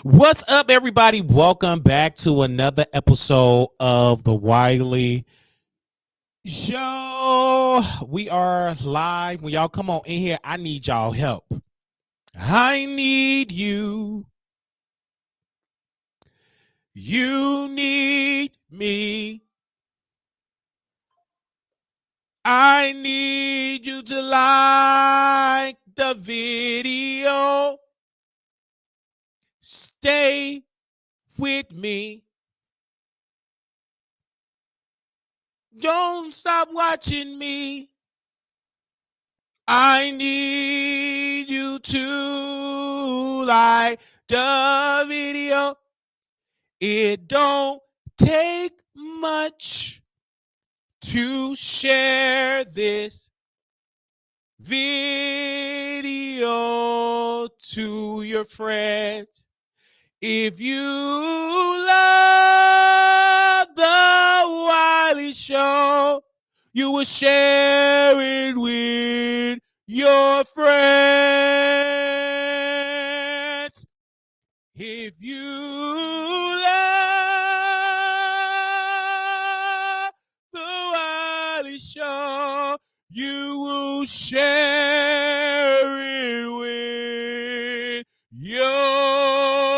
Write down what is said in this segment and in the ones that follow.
What's up, everybody? Welcome back to another episode of the Wiley Show. We are live. When y'all come on in here, I need y'all help. I need you. You need me. I need you to like the video. Stay with me. Don't stop watching me. I need you to like the video. It don't take much to share this video to your friends. If you love the Wiley Show, you will share it with your friends. If you love the Wiley Show, you will share it with your friends.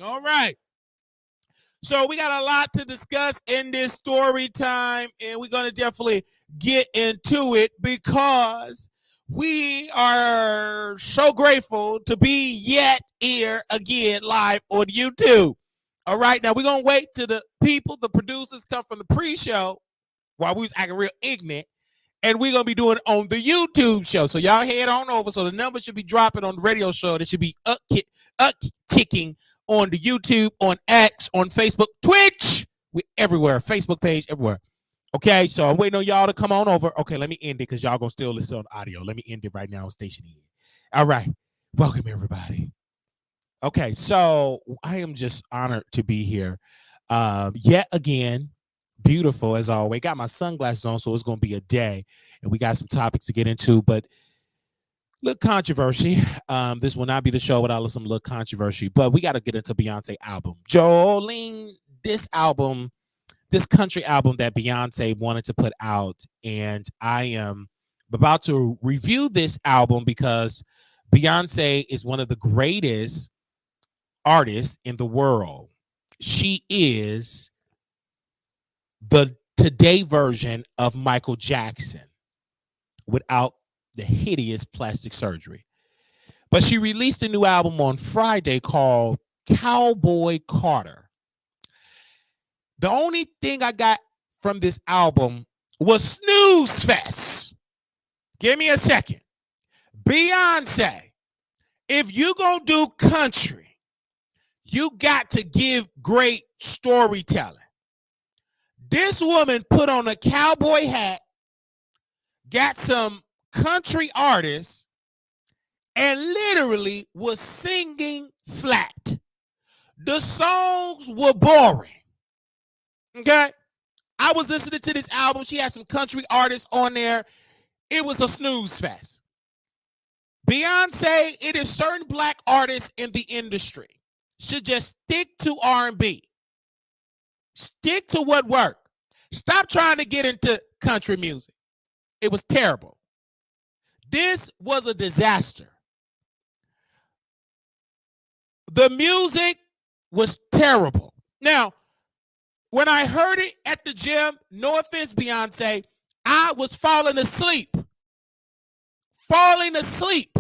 All right. So we got a lot to discuss in this story time, and we're going to definitely get into it because we are so grateful to be yet here again live on YouTube. All right, now we're going to wait till the people, the producers come from the pre-show while we was acting real ignorant, and we're going to be doing it on the YouTube show. So y'all head on over. So the numbers should be dropping on the radio show. It should be up-ticking on the YouTube, on X, on Facebook, Twitch. We're everywhere. Facebook page, everywhere. Okay, so I'm waiting on y'all to come on over. Okay, let me end it because y'all going to still listen on audio. Let me end it right now on Station E. All right. Welcome, everybody. Okay, so I am just honored to be here. Yet again, beautiful as always. Got my sunglasses on, so it's going to be a day. And we got some topics to get into, but little controversy. This will not be the show without some little controversy, but we got to get into Beyonce album. Jolene, this country album that Beyonce wanted to put out, and I am about to review this album because Beyonce is one of the greatest artists in the world. She is the today version of Michael Jackson without the hideous plastic surgery. But she released a new album on Friday called Cowboy Carter. The only thing I got from this album was Snooze Fest. Give me a second. Beyonce, if you gonna do country, you got to give great storytelling. This woman put on a cowboy hat, got some country artists, and literally was singing flat. The songs were boring. Okay? I was listening to this album. She had some country artists on there. It was a snooze fest. Beyonce, it is certain black artists in the industry should just stick to R&B. Stick to what worked. Stop trying to get into country music. It was terrible. This was a disaster. The music was terrible. Now, when I heard it at the gym, no offense, Beyonce, I was falling asleep. Falling asleep.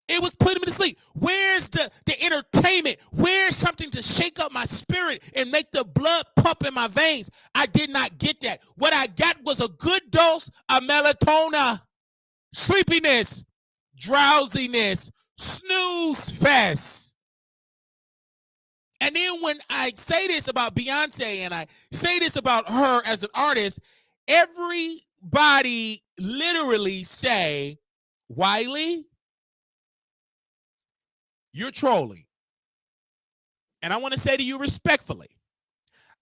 It was putting me to sleep. Where's the entertainment? Where's something to shake up my spirit and make the blood pump in my veins? I did not get that. What I got was a good dose of melatonin. Sleepiness, drowsiness, snooze fest. And then when I say this about Beyonce and I say this about her as an artist, everybody literally say, Wiley, you're trolling. And I want to say to you respectfully,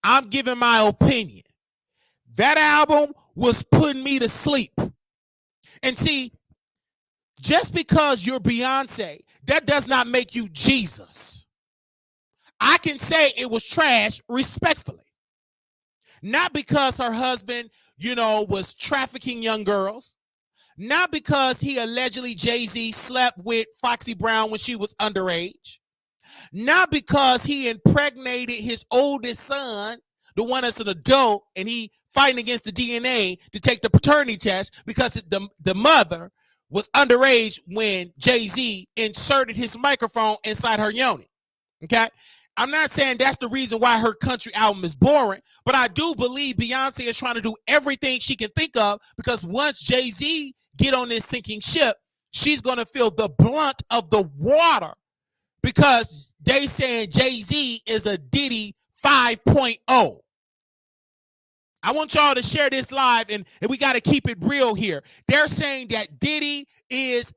I'm giving my opinion. That album was putting me to sleep. And see, just because you're Beyonce, that does not make you Jesus. I can say it was trash respectfully. Not because her husband, was trafficking young girls. Not because he allegedly, Jay-Z, slept with Foxy Brown when she was underage. Not because he impregnated his oldest son, the one that's an adult, and he fighting against the DNA to take the paternity test because the mother was underage when Jay-Z inserted his microphone inside her yoni. Okay? I'm not saying that's the reason why her country album is boring, but I do believe Beyonce is trying to do everything she can think of, because once Jay-Z get on this sinking ship, she's going to feel the blunt of the water, because they saying Jay-Z is a Diddy 5.0. I want y'all to share this live, and we got to keep it real here. They're saying that Diddy is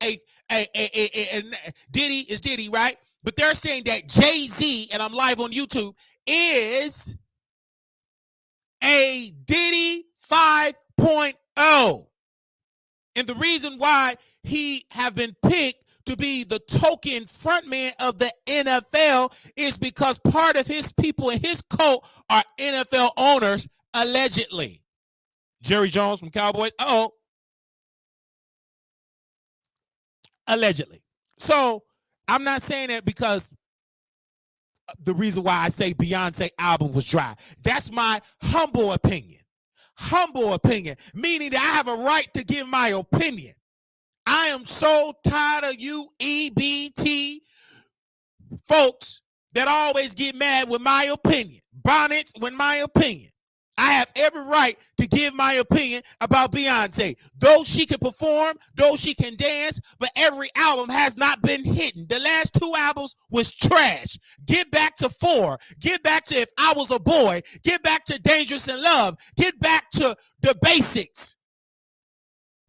Diddy is Diddy, right? But they're saying that Jay-Z, and I'm live on YouTube, is a Diddy 5.0. And the reason why he have been picked to be the token frontman of the NFL is because part of his people in his cult are NFL owners, allegedly. Jerry Jones from Cowboys. Allegedly. So I'm not saying that because the reason why I say Beyonce album was dry. That's my humble opinion. Humble opinion, meaning that I have a right to give my opinion. I am so tired of you EBT folks that always get mad with my opinion. Bonnets with my opinion. I have every right to give my opinion about Beyonce. Though she can perform, though she can dance, but every album has not been hitting. The last 2 albums was trash. Get back to 4. Get back to If I Was a Boy. Get back to Dangerous in Love. Get back to the basics.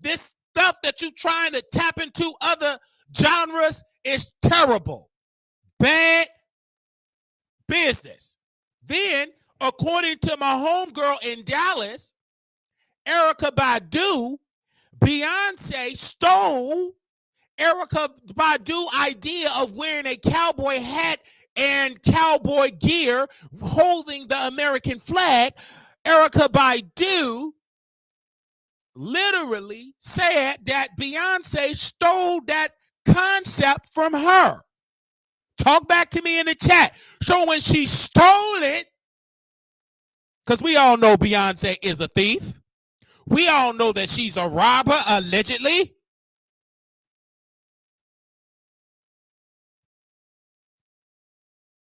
This stuff that you trying to tap into other genres is terrible. Bad business. Then, according to my homegirl in Dallas, Erykah Badu, Beyonce stole Erykah Badu's idea of wearing a cowboy hat and cowboy gear holding the American flag. Erykah Badu literally said that Beyonce stole that concept from her. Talk back to me in the chat. So when she stole it, because we all know Beyonce is a thief. We all know that she's a robber, allegedly.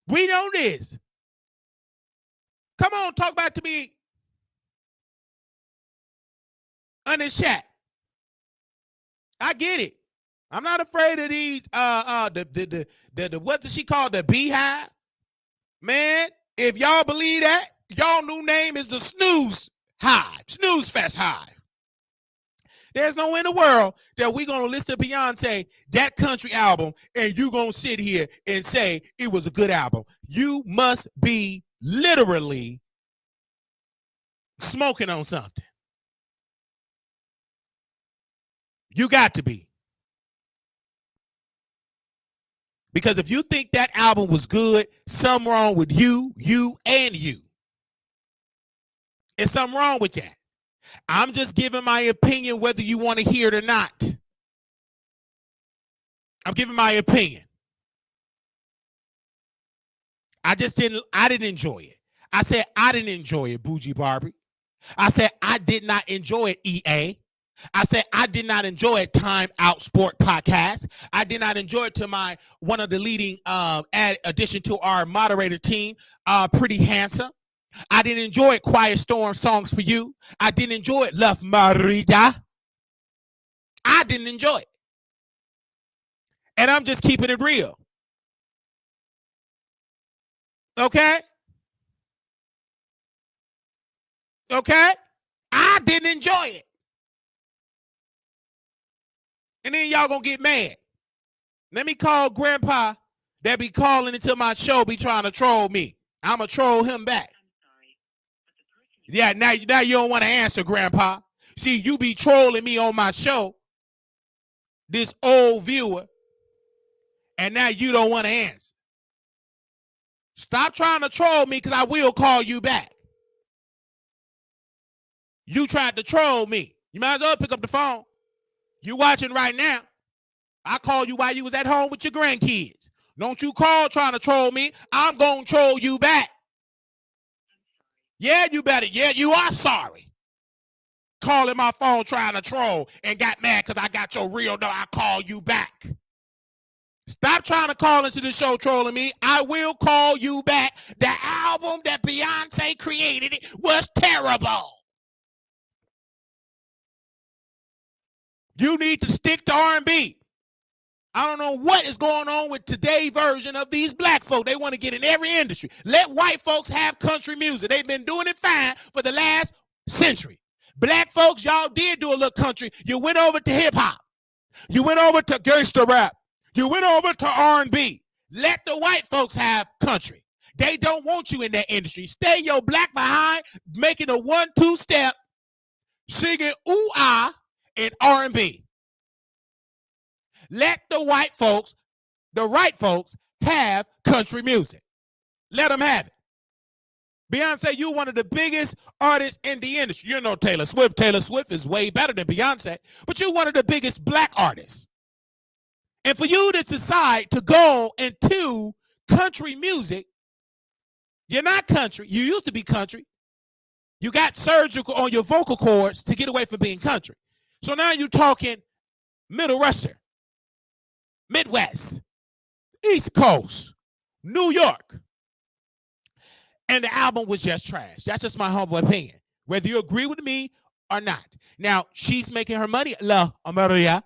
We know this. Come on, talk back to me on this chat. I get it. I'm not afraid of these the what does she call the beehive? Man, if y'all believe that, y'all new name is the Snooze Hive. Snooze Fest Hive. There's no way in the world that we're going to listen to Beyonce, that country album, and you going to sit here and say it was a good album. You must be literally smoking on something. You got to be. Because if you think that album was good, something wrong with you, and you. There's something wrong with that. I'm just giving my opinion whether you want to hear it or not. I'm giving my opinion. I didn't enjoy it. I said I didn't enjoy it, Bougie Barbie. I said I did not enjoy it, EA. I said I did not enjoy it, Time Out Sport Podcast. I did not enjoy it to one of the leading addition to our moderator team, Pretty Handsome. I didn't enjoy it, Quiet Storm Songs for You. I didn't enjoy it, Love Marita. I didn't enjoy it. And I'm just keeping it real. Okay? Okay? I didn't enjoy it. And then y'all gonna get mad. Let me call Grandpa that be calling into my show, be trying to troll me. I'ma troll him back. Yeah, now you don't want to answer, Grandpa. See, you be trolling me on my show, this old viewer, and now you don't want to answer. Stop trying to troll me because I will call you back. You tried to troll me. You might as well pick up the phone. You watching right now. I called you while you was at home with your grandkids. Don't you call trying to troll me. I'm going to troll you back. Yeah, you better. Yeah, you are sorry. Calling my phone trying to troll and got mad because I got your real number. I call you back. Stop trying to call into the show trolling me. I will call you back. The album that Beyonce created was terrible. You need to stick to R&B. I don't know what is going on with today's version of these black folk. They want to get in every industry. Let white folks have country music. They've been doing it fine for the last century. Black folks, y'all did do a little country. You went over to hip hop. You went over to gangster rap. You went over to R&B. Let the white folks have country. They don't want you in that industry. Stay your black behind, making a 1-2 step, singing ooh ah in R&B. Let the white folks, the right folks, have country music. Let them have it. Beyonce, you're one of the biggest artists in the industry. You know Taylor Swift. Taylor Swift is way better than Beyonce, but you're one of the biggest black artists. And for you to decide to go into country music, you're not country. You used to be country. You got surgical on your vocal cords to get away from being country. So now you're talking Middle Western, Midwest, East Coast, New York. And the album was just trash. That's just my humble opinion, whether you agree with me or not. Now, she's making her money. La Maria.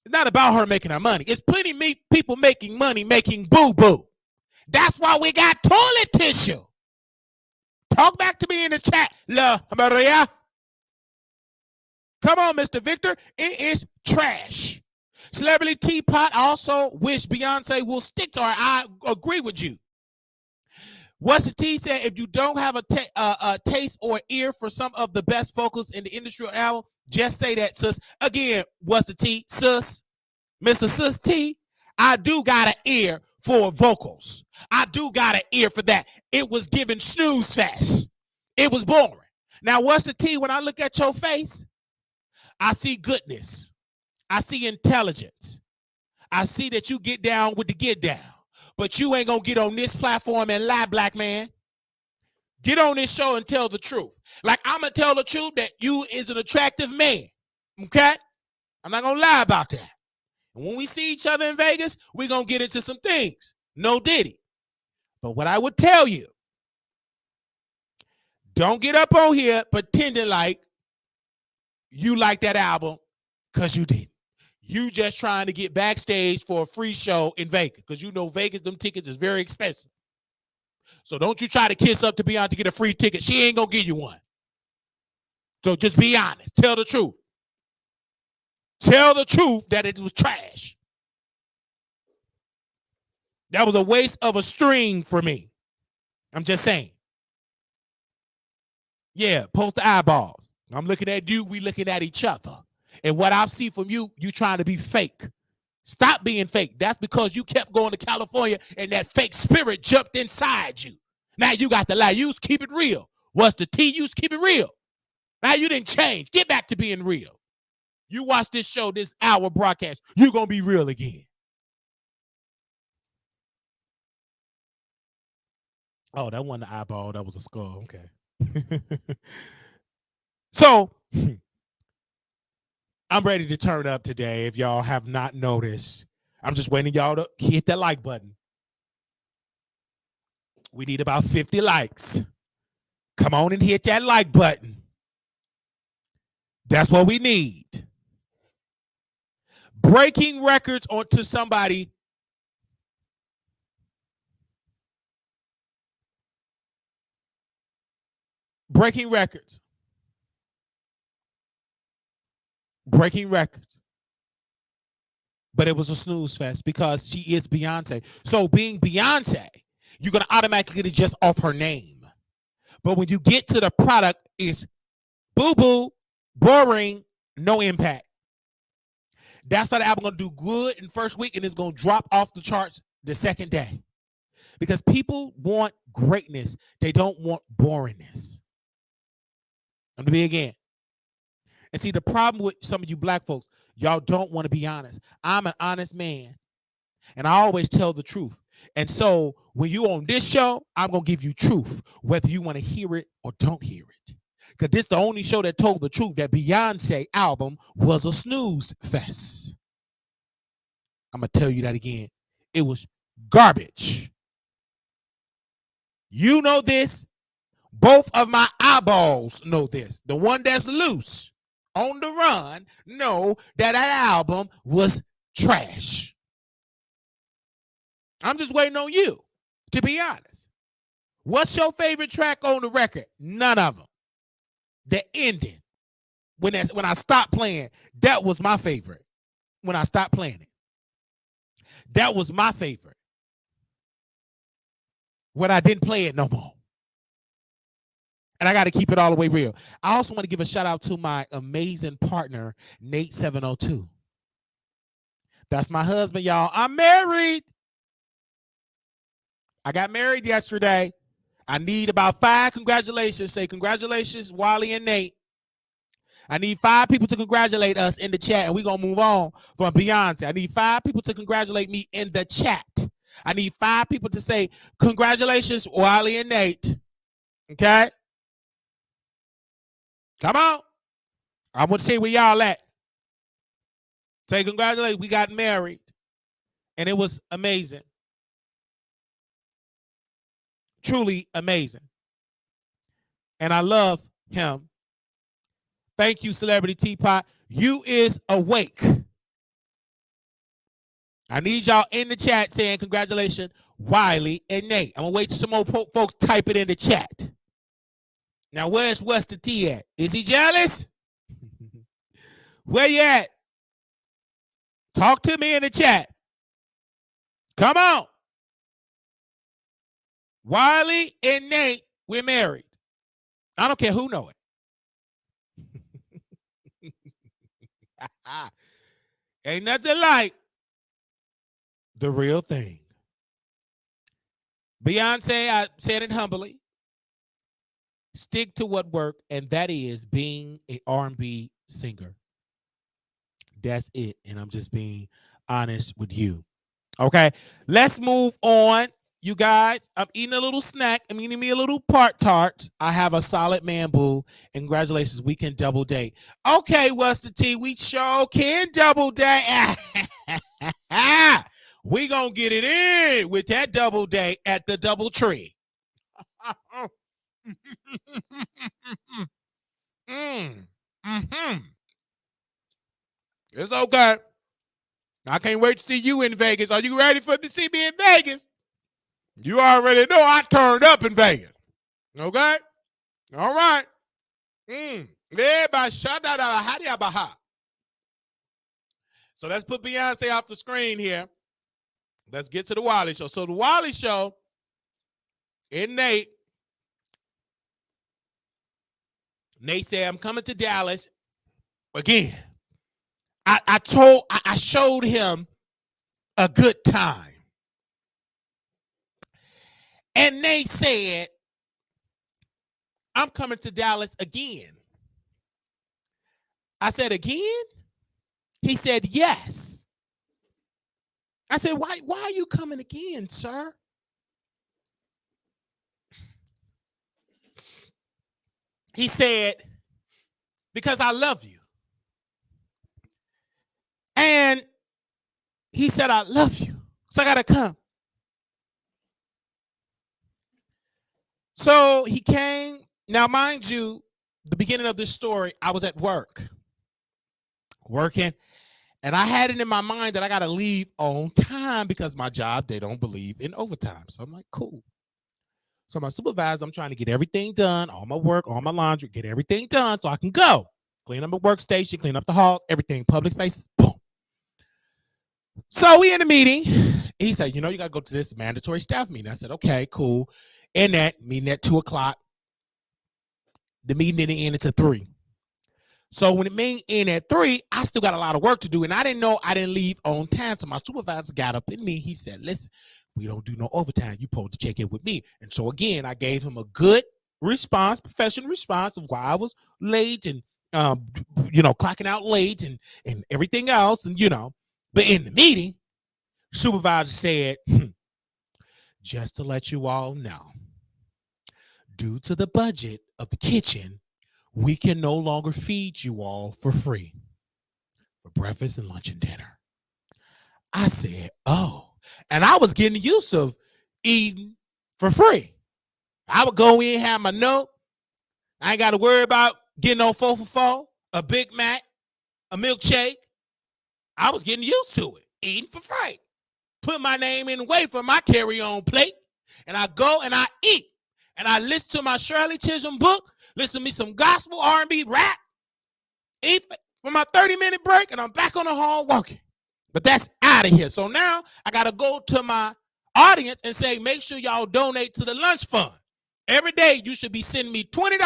It's not about her making her money. It's plenty of people making money making boo-boo. That's why we got toilet tissue. Talk back to me in the chat. La Maria. Come on, Mr. Victor. It is trash. Celebrity Teapot also wish Beyonce will stick to her. I agree with you. What's the T said, if you don't have a taste or ear for some of the best vocals in the industry or album, just say that, sis. Again, what's the T, sis? Mr. Sis T, I do got an ear for vocals. I do got an ear for that. It was given snooze fast. It was boring. Now, what's the T? When I look at your face, I see goodness. I see intelligence. I see that you get down with the get down. But you ain't going to get on this platform and lie, black man. Get on this show and tell the truth. Like, I'm going to tell the truth that you is an attractive man. Okay? I'm not going to lie about that. And when we see each other in Vegas, we're going to get into some things. No diddy. But what I would tell you, don't get up on here pretending like you like that album because you didn't. You just trying to get backstage for a free show in Vegas because you know Vegas, them tickets is very expensive. So don't you try to kiss up to Beyonce to get a free ticket. She ain't going to give you one. So just be honest. Tell the truth. Tell the truth that it was trash. That was a waste of a string for me. I'm just saying. Yeah, post the eyeballs. I'm looking at you. We looking at each other. And what I see from you, you trying to be fake. Stop being fake. That's because you kept going to California and that fake spirit jumped inside you. Now you got to lie. You used to keep it real. What's the T? You used to keep it real. Now you didn't change. Get back to being real. You watch this show, this hour broadcast, you're going to be real again. Oh, that wasn't an eyeball. That was a skull. Okay. So, I'm ready to turn up today. If y'all have not noticed, I'm just waiting y'all to hit that like button. We need about 50 likes. Come on and hit that like button. That's what we need. Breaking records onto somebody. Breaking records. Breaking records. But it was a snooze fest because she is Beyonce. So being Beyonce, you're going to automatically get it just off her name. But when you get to the product, is boo-boo, boring, no impact. That's why the album gonna do good in the first week and it's gonna drop off the charts the second day. Because people want greatness. They don't want boringness. I'm gonna be again. And see, the problem with some of you black folks, y'all don't want to be honest. I'm an honest man. And I always tell the truth. And so when you on this show, I'm going to give you truth, whether you want to hear it or don't hear it. Because this is the only show that told the truth that Beyonce album was a snooze fest. I'm going to tell you that again. It was garbage. You know this. Both of my eyeballs know this. The one that's loose on the run know that album was trash. I'm just waiting on you, to be honest. What's your favorite track on the record? None of them. The ending, when I stopped playing, that was my favorite. When I stopped playing it, that was my favorite. When I didn't play it no more. And I got to keep it all the way real. I also want to give a shout out to my amazing partner, Nate 702. That's my husband, y'all. I'm married. I got married yesterday. I need about 5 congratulations. Say congratulations, Wiley and Nate. I need 5 people to congratulate us in the chat, and we're going to move on from Beyonce. I need 5 people to congratulate me in the chat. I need 5 people to say congratulations, Wiley and Nate. Okay? Come on. I want to see where y'all at. Say congratulations. We got married, and it was amazing. Truly amazing. And I love him. Thank you, Celebrity Teapot. You is awake. I need y'all in the chat saying congratulations, Wiley and Nate. I'm going to wait till some more folks type it in the chat. Now, where's Wester T at? Is he jealous? Where you at? Talk to me in the chat. Come on. Wiley and Nate, we're married. I don't care who know it. Ain't nothing like the real thing. Beyonce, I said it humbly. Stick to what worked, and that is being an R&B singer. That's it, and I'm just being honest with you. Okay, let's move on. You guys, I'm eating a little snack. I'm eating me a little part-tart. I have a solid man, boo. And congratulations, we can double date. Okay, what's the tea? We sure can double date. We gonna get it in with that double date at the Double Tree. It's okay. I can't wait to see you in Vegas. Are you ready for to see me in Vegas? You already know I turned up in Vegas. Okay? All right. So let's put Beyonce off the screen here. Let's get to the Wiley Show. So the Wiley Show and Nate said, I'm coming to Dallas again. I showed him a good time. And Nate said, I'm coming to Dallas again. I said, again? He said, yes. I said, why are you coming again, sir? He said, because I love you. And he said, I love you. So I got to come. So he came. Now, mind you, the beginning of this story, I was at working. And I had it in my mind that I got to leave on time because my job, they don't believe in overtime. So I'm like, cool. So my supervisor, I'm trying to get everything done, all my work, all my laundry, get everything done so I can go. Clean up my workstation, clean up the halls, everything, public spaces, boom. So we in a meeting. He said, you got to go to this mandatory staff meeting. I said, okay, cool. In that meeting at 2:00. the meeting didn't end until 3. So when it meeting ended at 3, I still got a lot of work to do. And I didn't know I didn't leave on time. So my supervisor got up in me. He said, listen, we don't do no overtime. You supposed to check in with me. And so again, I gave him a good response, professional response of why I was late and clocking out late and everything else. And but in the meeting, supervisor said, just to let you all know, due to the budget of the kitchen, we can no longer feed you all for free for breakfast and lunch and dinner. I said, oh, and I was getting used of eating for free. I would go in, have my note. I ain't got to worry about getting no 4 for 4, a Big Mac, a milkshake. I was getting used to it, eating for free. Put my name in the way for my carry-on plate, and I go and I eat. And I listen to my Shirley Chisholm book, listen to me some gospel, R&B, rap, eat for my 30-minute break, and I'm back on the hall working. But that's out of here. So now I got to go to my audience and say, make sure y'all donate to the lunch fund. Every day you should be sending me $20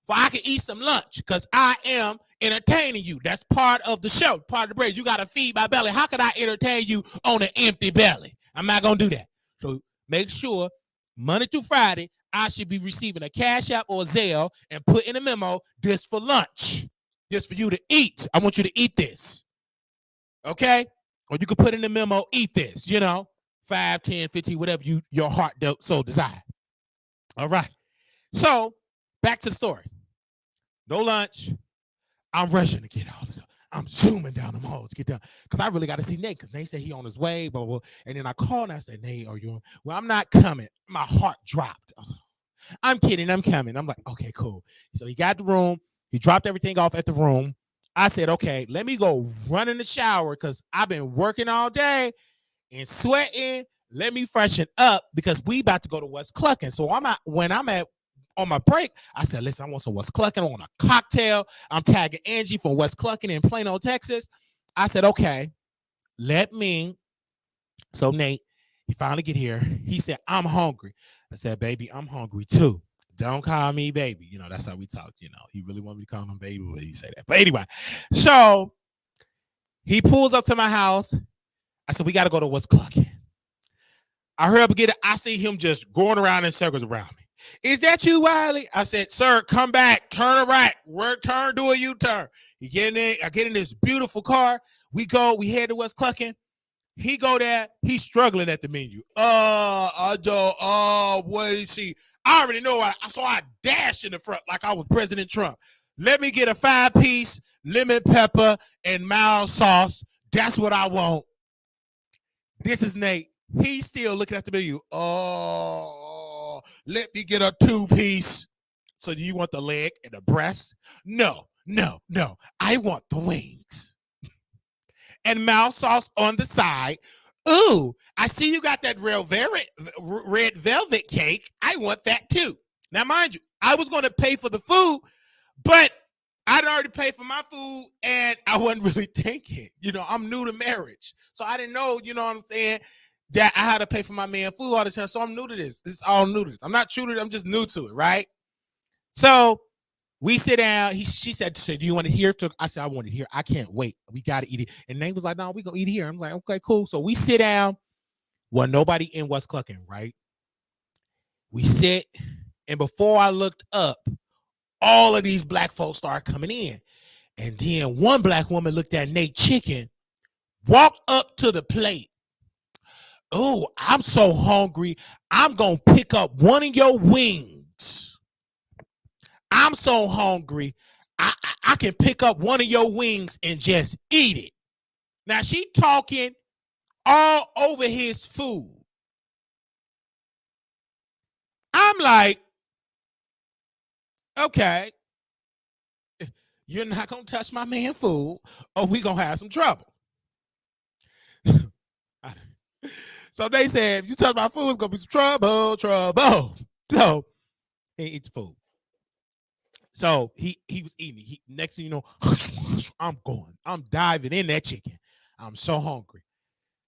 for I can eat some lunch because I am entertaining you. That's part of the show, part of the break. You got to feed my belly. How can I entertain you on an empty belly? I'm not going to do that. So make sure Monday through Friday, I should be receiving a Cash App or a Zelle and put in a memo, this for lunch. This for you to eat. I want you to eat this. Okay? Or you can put in the memo, eat this, 5, 10, 15, whatever your heart so desire. All right. So back to the story. No lunch. I'm rushing to get all this stuff. I'm zooming down the mall to get done because I really got to see Nate because Nate said he on his way, blah, blah, blah. And then I called and I said, Nate, are you on? Well, I'm not coming. My heart dropped. I was like, I'm kidding. I'm coming. I'm like, okay, cool. So he got the room. He dropped everything off at the room. I said, okay, let me go run in the shower because I've been working all day and sweating. Let me freshen up because we about to go to West Clucking. So when I'm on my break, I said, listen, I want some West Clucking. I want a cocktail. I'm tagging Angie from West Clucking in Plano, Texas. I said, okay, so Nate, he finally get here. He said, I'm hungry. I said, baby, I'm hungry too. Don't call me baby. That's how we talk. He really wanted me to call him baby, but he said that. But anyway, so he pulls up to my house. I said, we got to go to West Clucking. I hurry up and get it. I see him just going around in circles around me. Is that you, Wiley? I said, sir, come back, turn right, do a U-turn. He get in, I get in this beautiful car. We head to West Clucking. He go there, he's struggling at the menu. See, I already know. So I dashed in the front like I was President Trump. Let me get a 5-piece lemon pepper and mild sauce. That's what I want. This is Nate. He's still looking at the menu. Let me get a 2-piece. So do you want the leg and the breast? No. I want the wings. And mild sauce on the side. Ooh, I see you got that red velvet cake. I want that too. Now, mind you, I was going to pay for the food, but I'd already paid for my food and I wasn't really thinking. I'm new to marriage. So I didn't know, what I'm saying, that I had to pay for my man food all the time. So I'm new to this. This is all new to this. I'm not true to it. I'm just new to it, right? So we sit down. She said, do you want to hear? I said, I want to hear. I can't wait. We got to eat it. And Nate was like, no, we going to eat here. I'm like, okay, cool. So we sit down. Well, nobody in West Clucking, right? We sit. And before I looked up, all of these black folks started coming in. And then one black woman looked at Nate Chicken, walked up to the plate. Oh, I'm so hungry. I'm going to pick up one of your wings. I'm so hungry. I can pick up one of your wings and just eat it. Now, she talking all over his food. I'm like, okay, you're not going to touch my man food or we going to have some trouble. So they said, if you touch my food, it's going to be some trouble. So he eats the food. So he was eating. Next thing you know, I'm diving in that chicken. I'm so hungry.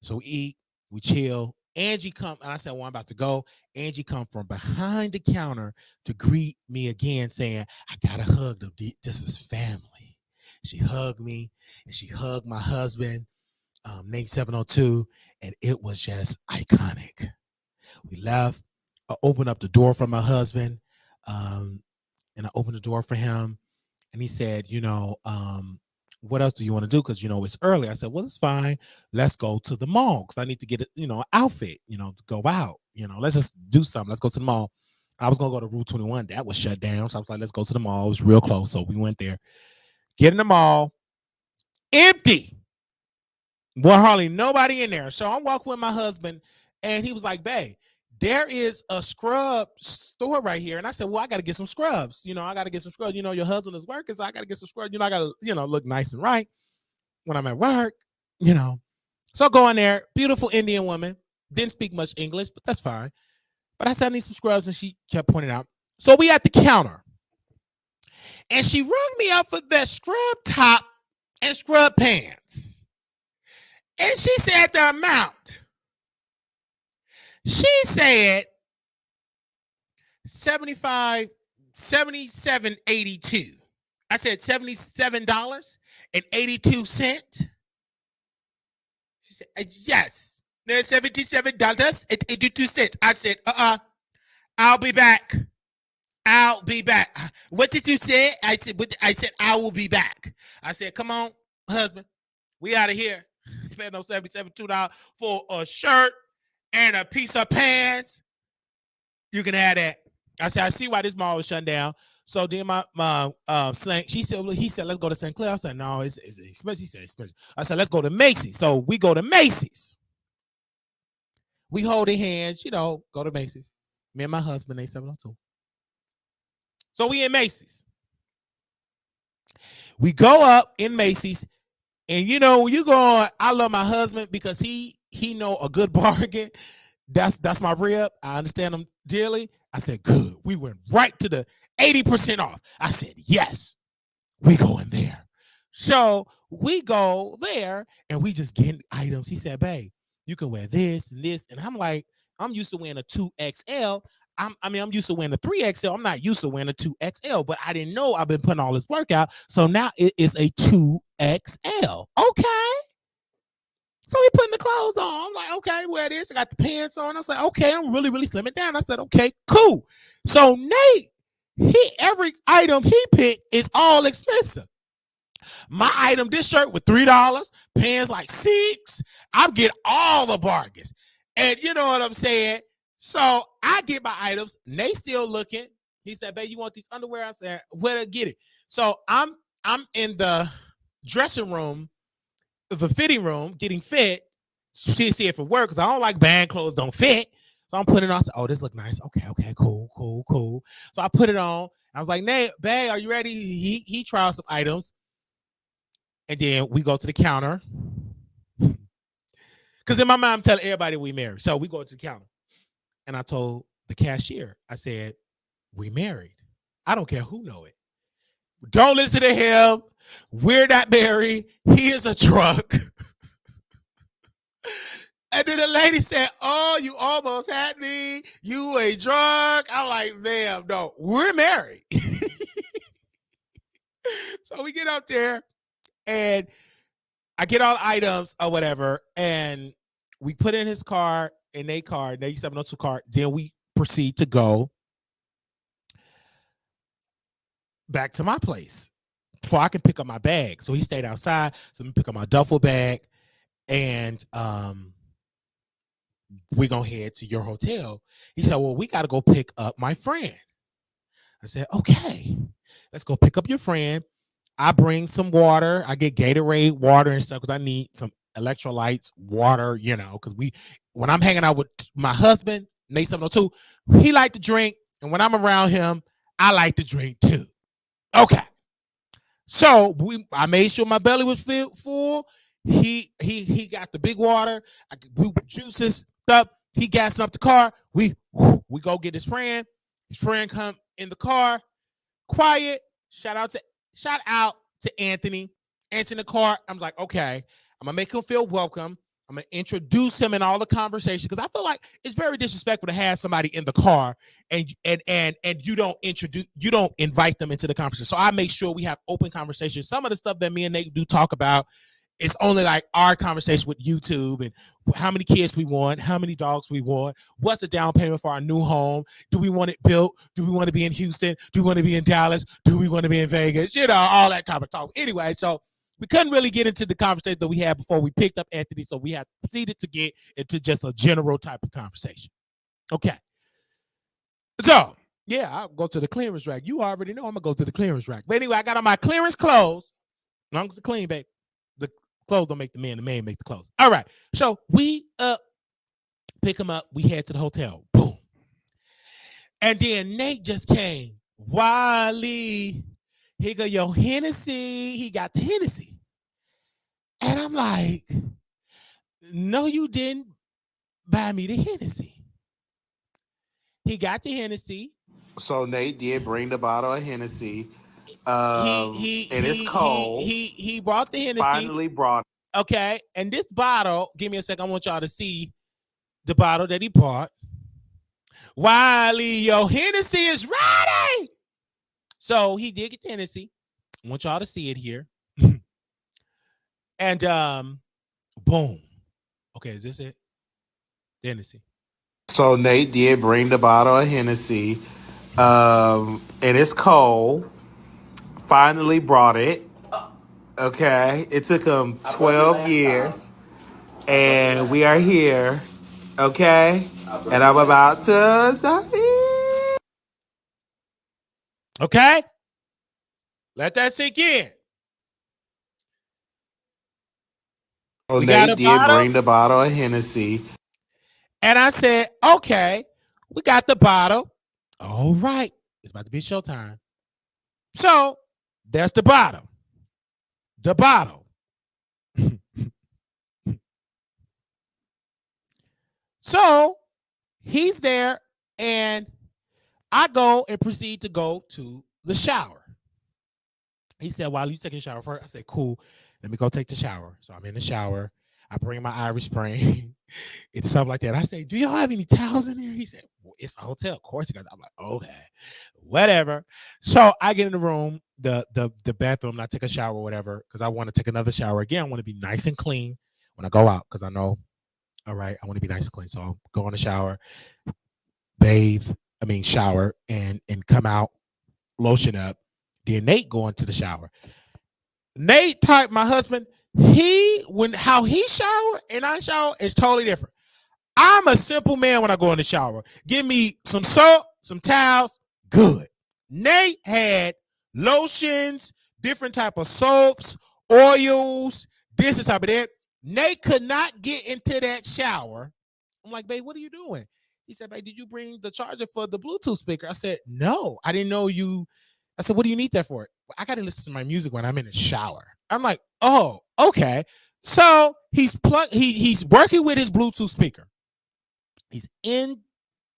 So we eat, we chill. Angie come, and I said, well, I'm about to go. Angie come from behind the counter to greet me again, saying, I gotta hug them. This is family. She hugged me, and she hugged my husband, Nate 702, and it was just iconic. We left. I opened up the door for my husband, and I opened the door for him, and he said, what else do you want to do? Because, it's early. I said, well, it's fine. Let's go to the mall because I need to get, an outfit, to go out. Let's just do something. Let's go to the mall. I was going to go to Route 21. That was shut down. So I was like, let's go to the mall. It was real close. So we went there. Get in the mall. Empty. Well, hardly nobody in there. So I'm walking with my husband, and he was like, babe, there is a scrub store right here. And I said, well, I got to get some scrubs. I got to get some scrubs. Your husband is working, so I got to get some scrubs. I got to, look nice and right when I'm at work, So I go in there, beautiful Indian woman, didn't speak much English, but that's fine. But I said, I need some scrubs, and she kept pointing out. So we at the counter, and she rung me up for that scrub top and scrub pants. And she said the amount. She said $77.82. I said $77.82. She said, yes, there's $77.82. I said, I'll be back. I'll be back. What did you say? I said, I will be back. I said, come on, husband. We out of here. Spend no $77 for a shirt and a piece of pants. You can have that. I said, I see why this mall was shut down. So then my slang, he said, let's go to St. Clair. I said, no, it's expensive. He said, expensive. I said, let's go to Macy's. So we go to Macy's. We holding hands, go to Macy's. Me and my husband, they 702. So we in Macy's. We go up in Macy's. And when you go, I love my husband because he know a good bargain. That's my rib. I understand him dearly. I said, good. We went right to the 80% off. I said, yes, we go in there. So we go there and we just get items. He said, babe, you can wear this and this. And I'm like, I'm used to wearing a 2XL. I'm used to wearing a 3XL. I'm not used to wearing a 2XL, but I didn't know I've been putting all this work out. So now it is a 2XL. Okay. So we putting the clothes on. I'm like, okay, wear this. I got the pants on. I was like, okay, I'm really, really slimming down. I said, okay, cool. So Nate, every item he picked is all expensive. My item, this shirt with $3, pants like $6. I get all the bargains. And you know what I'm saying? So I get my items. Nate still looking. He said, babe, you want these underwear? I said, where to get it? So I'm in the dressing room, the fitting room, getting fit. See if it works. Because I don't like band clothes don't fit. So I'm putting it on. I said, oh, this look nice. Okay, cool. So I put it on. I was like, Nate, babe, are you ready? He tried some items. And then we go to the counter. Because in my mind, I'm telling everybody we married. So we go to the counter. And I told the cashier, I said, we married. I don't care who know it. Don't listen to him. We're not married. He is a drunk. And then the lady said, oh, you almost had me. You a drunk. I'm like, ma'am, no, we're married. So we get up there and I get all the items or whatever. And we put in his car, in a car, 702 car. Then we proceed to go back to my place so I can pick up my bag. So he stayed outside. So let me pick up my duffel bag. And we're going to head to your hotel. He said, well, we got to go pick up my friend. I said, okay, let's go pick up your friend. I bring some water. I get Gatorade water and stuff because I need some electrolytes, water, because when I'm hanging out with my husband, Nate 702, he like to drink. And when I'm around him, I like to drink too. Okay. So I made sure my belly was full. He got the big water. We juices stuff. He gassed up the car. We go get his friend. His friend come in the car. Quiet. Shout out to Anthony. Anthony in the car. I'm like, okay. I'm gonna make him feel welcome. I'm I'm gonna introduce him in all the conversation because I feel like it's very disrespectful to have somebody in the car and you don't invite them into the conversation. So I make sure we have open conversations. Some of the stuff that me and Nate do talk about, it's only like our conversation with YouTube and how many kids we want, how many dogs we want, what's the down payment for our new home, do we want it built, do we want to be in Houston, do we want to be in Dallas, do we want to be in Vegas, all that type of talk. Anyway, so we couldn't really get into the conversation that we had before we picked up Anthony, so we had proceeded to get into just a general type of conversation. Okay. So, yeah, I'll go to the clearance rack. You already know I'm going to go to the clearance rack. But anyway, I got on my clearance clothes. As long as it's clean, babe. The clothes don't make the man make the clothes. All right. So, we pick him up. We head to the hotel. Boom. And then Nate just came. Wiley. He go, yo, Hennessy. He got the Hennessy. And I'm like, no, you didn't buy me the Hennessy. He got the Hennessy. So Nate did bring the bottle of Hennessy. And it's cold. He brought the Hennessy. Finally brought it. Okay. And this bottle, give me a second. I want y'all to see the bottle that he brought. Wiley, yo, Hennessy is ready. So he did get the Hennessy. I want y'all to see it here. And boom. Okay, is this it? The Hennessy. So Nate did bring the bottle of Hennessy. And it's cold. Finally brought it. Okay. It took him 12 years. And we are here. Okay. And I'm about to die. Okay. Let that sink in. So Nate did bring the bottle of Hennessy. And I said, okay, we got the bottle. All right. It's about to be showtime. So there's the bottle. The bottle. So he's there, and I go and proceed to go to the shower. He said, "While you taking a shower first?" I said, "Cool. Let me go take the shower." So I'm in the shower. I bring my Irish Spring and stuff like that. I say, "Do y'all have any towels in there?" He said, "Well, it's a hotel, of course." I'm like, "Okay, whatever." So I get in the room, the bathroom, and I take a shower or whatever, because I want to take another shower again. I want to be nice and clean when I go out, because I know, all right, I want to be nice and clean. So I'll go in the shower, shower, and come out, lotion up. Then Nate go into the shower. Nate type, my husband, how he shower and I shower is totally different. I'm a simple man when I go in the shower. Give me some soap, some towels, good. Nate had lotions, different type of soaps, oils, this and type of that. Nate could not get into that shower. I'm like, "Babe, what are you doing?" He said, "Babe, did you bring the charger for the Bluetooth speaker?" I said, "No, I didn't know you." I said, "What do you need that for?" "I got to listen to my music when I'm in the shower." I'm like, "Oh, okay." So he's working with his Bluetooth speaker. He's in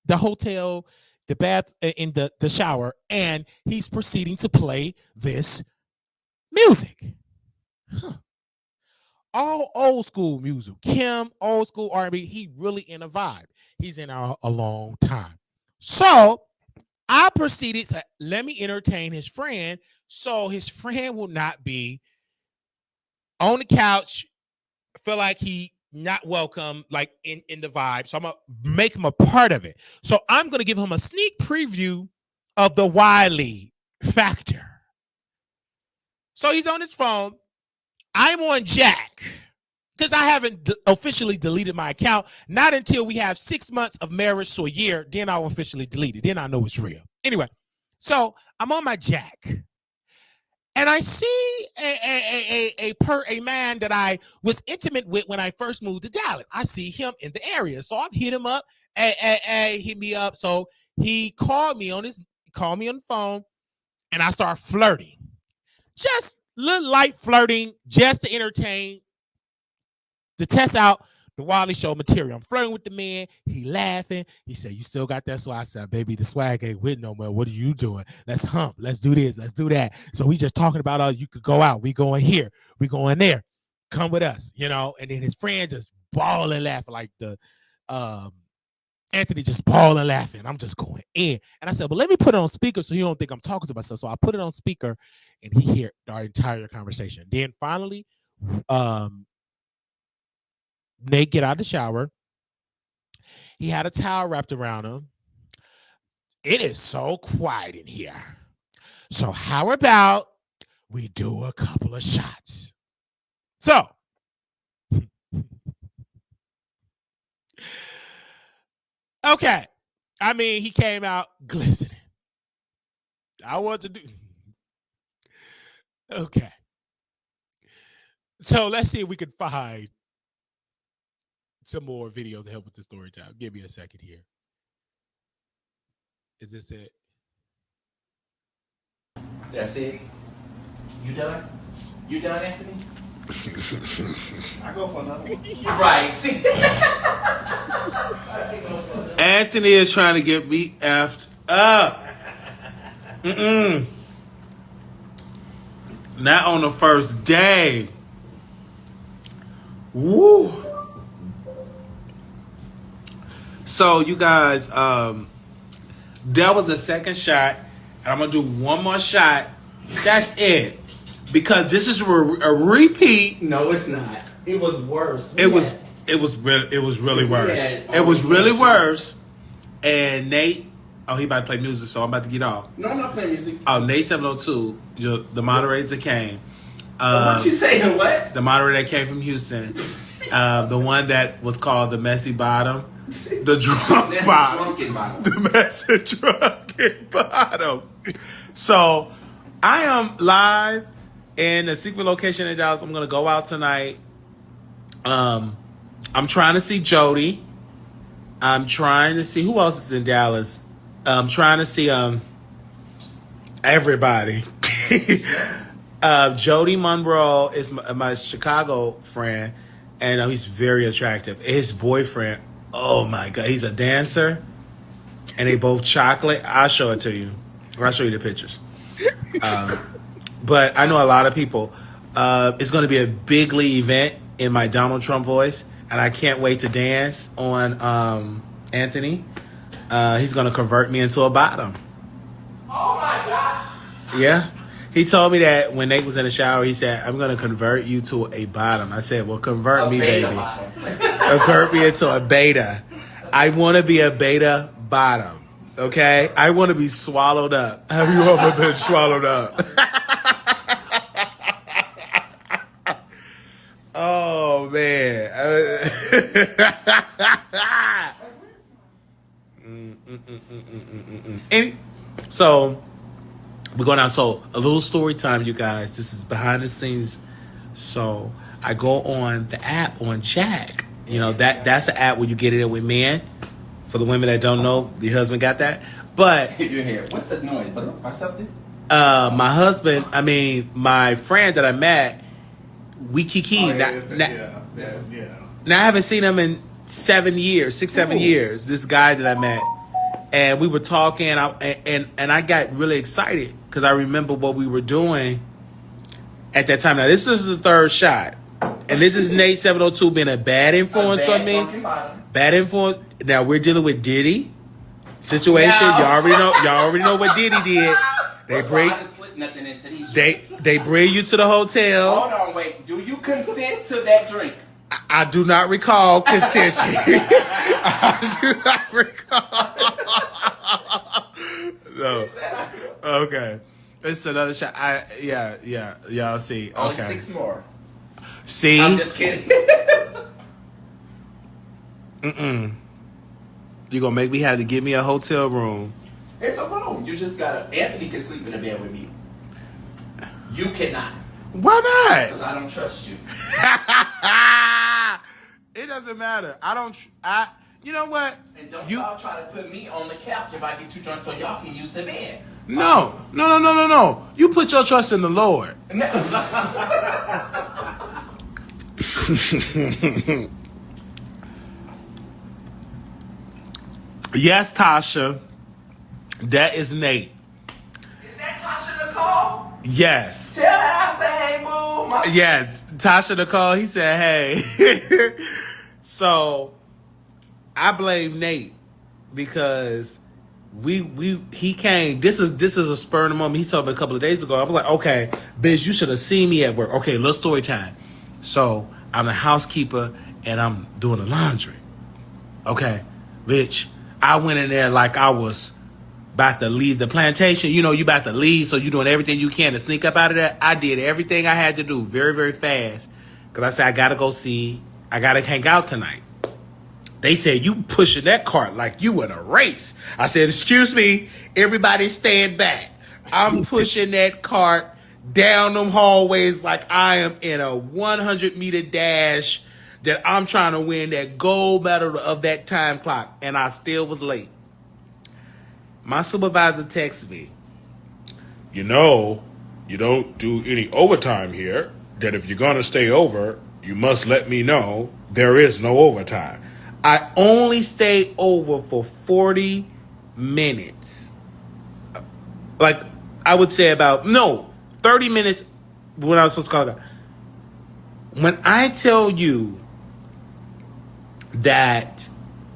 the hotel, the bath, in the shower, and he's proceeding to play this music. All old school music. Kim, old school R&B. He really in a vibe. He's in a long time. So I proceeded to let me entertain his friend, so his friend will not be on the couch, feel like he not welcome, like in the vibe. So I'm gonna make him a part of it. So I'm gonna give him a sneak preview of the Wiley factor. So he's on his phone. I'm on Jack, because I haven't officially deleted my account. Not until we have 6 months of marriage to a year, then I'll officially delete it. Then I know it's real. Anyway, so I'm on my Jack, and I see a man that I was intimate with when I first moved to Dallas. I see him in the area, so I hit him up. Hey, hit me up. So he called me on the phone, and I start flirting, just little light flirting, just to entertain, to test out the Wiley Show material. I'm flirting with the man. He laughing. He said, "You still got that swag?" I said, "Baby, the swag ain't with no more. What are you doing? Let's hump. Let's do this. Let's do that." So we just talking about, you could go out. We going here. We going there. Come with us, And then his friend just bawling laughing like the Anthony just bawling laughing. I'm just going in. And I said, well, let me put it on speaker so he don't think I'm talking to myself. So I put it on speaker and he heard our entire conversation. Then finally, Nate get out of the shower. He had a towel wrapped around him. It is so quiet in here. So how about we do a couple of shots? So okay. I mean, he came out glistening. I want to do. Okay. So let's see if we can find some more videos to help with the story time. Give me a second here. Is this it? That's it. You done? You done, Anthony? I go for another one. Right. See? Anthony is trying to get me effed up. Not on the first day. Woo. So you guys, that was the second shot. And I'm gonna do one more shot. That's it. Because this is a repeat. No, it's not. It was worse. It was really worse. It was really worse. And Nate, he about to play music, so I'm about to get off. No, I'm not playing music. Oh, Nate 702, the moderator that came. What you saying? What? The moderator that came from Houston. The one that was called the Messy Bottom. The drunk bottom. The messy drunken bottom. So, I am live in a secret location in Dallas. I'm going to go out tonight. I'm trying to see Jody. I'm trying to see who else is in Dallas. I'm trying to see everybody. Jody Monroe is my Chicago friend, and he's very attractive. His boyfriend, oh my God, he's a dancer, and they both chocolate. I'll show it to you. I'll show you the pictures. But I know a lot of people. It's going to be a big league event in my Donald Trump voice, and I can't wait to dance on Anthony. He's going to convert me into a bottom. Oh my God. Yeah. He told me that when Nate was in the shower, he said, I'm going to convert you to a bottom. I said, well, convert me, baby. Convert me into a beta. I want to be a beta bottom. Okay? I want to be swallowed up. Have you ever been swallowed up? Oh, man. So, we're going out. So, a little story time, you guys. This is behind the scenes. So, I go on the app on Jack. You know, that's an app where you get it in with men. For the women that don't know, your husband got that. But Your hair. What's the noise? Or something? my husband, my friend that I met, we kiki. Now I haven't seen him in 7 years, 7 years. This guy that I met, and we were talking, and I got really excited because I remember what we were doing at that time. Now this is the third shot, and this is Nate 702 being a bad influence on me. Bad influence. Now we're dealing with Diddy situation. No. Y'all already know what Diddy did. They bring they bring you to the hotel. Hold on, wait. Do you consent to that drink? I do not recall contention. I do not recall. No. Okay. It's another shot. Yeah. Y'all see. Okay. Only 6 more. See? I'm just kidding. You're going to make me have to give me a hotel room. It's a room. You just gotta. Anthony can sleep in the bed with me. You cannot. Why not? Because I don't trust you. It doesn't matter. You know what? And don't y'all try to put me on the couch if I get too drunk so y'all can use the bed. No. You put your trust in the Lord. Yes, Tasha. That is Nate. Is that Tasha Nicole? Yes. Tell her I say, hey, boo. Yes. Tasha Nicole, he said, hey. So I blame Nate because he came. This is a spur of the moment. He told me a couple of days ago. I was like, okay, bitch, you should have seen me at work. Okay, little story time. So I'm a housekeeper and I'm doing the laundry. Okay, bitch, I went in there like I was about to leave the plantation. You know, you about to leave, so you doing everything you can to sneak up out of there. I did everything I had to do very, very fast. Because I said, I gotta hang out tonight. They said, you pushing that cart like you in a race. I said, excuse me, everybody stand back. I'm pushing that cart down them hallways like I am in a 100-meter dash that I'm trying to win that gold medal of that time clock. And I still was late. My supervisor texted me, you know, you don't do any overtime here, that if you're going to stay over, you must let me know there is no overtime. I only stayed over for 40 minutes. Like, I would say 30 minutes when I was supposed to call it. When I tell you that,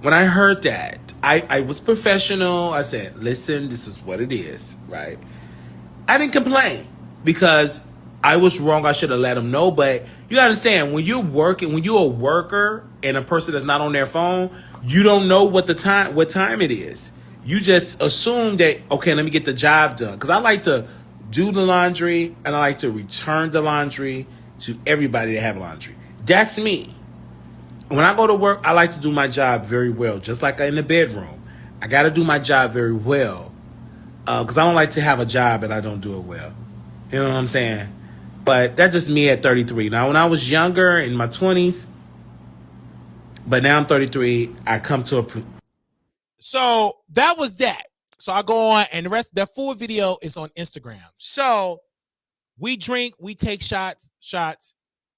when I heard that, I was professional. I said, listen, this is what it is, right? I didn't complain because I was wrong. I should have let them know. But you gotta understand, when you're working, when you're a worker and a person that's not on their phone, you don't know what time it is. You just assume that, okay, let me get the job done. Because I like to do the laundry and I like to return the laundry to everybody that have laundry. That's me. When I go to work, I like to do my job very well, just like in the bedroom. I got to do my job very well because I don't like to have a job and I don't do it well. You know what I'm saying? But that's just me at 33. Now, when I was younger, in my 20s, but now I'm 33, I come to a... So that was that. So I go on, and the rest, that full video is on Instagram. So we drink, we take shots.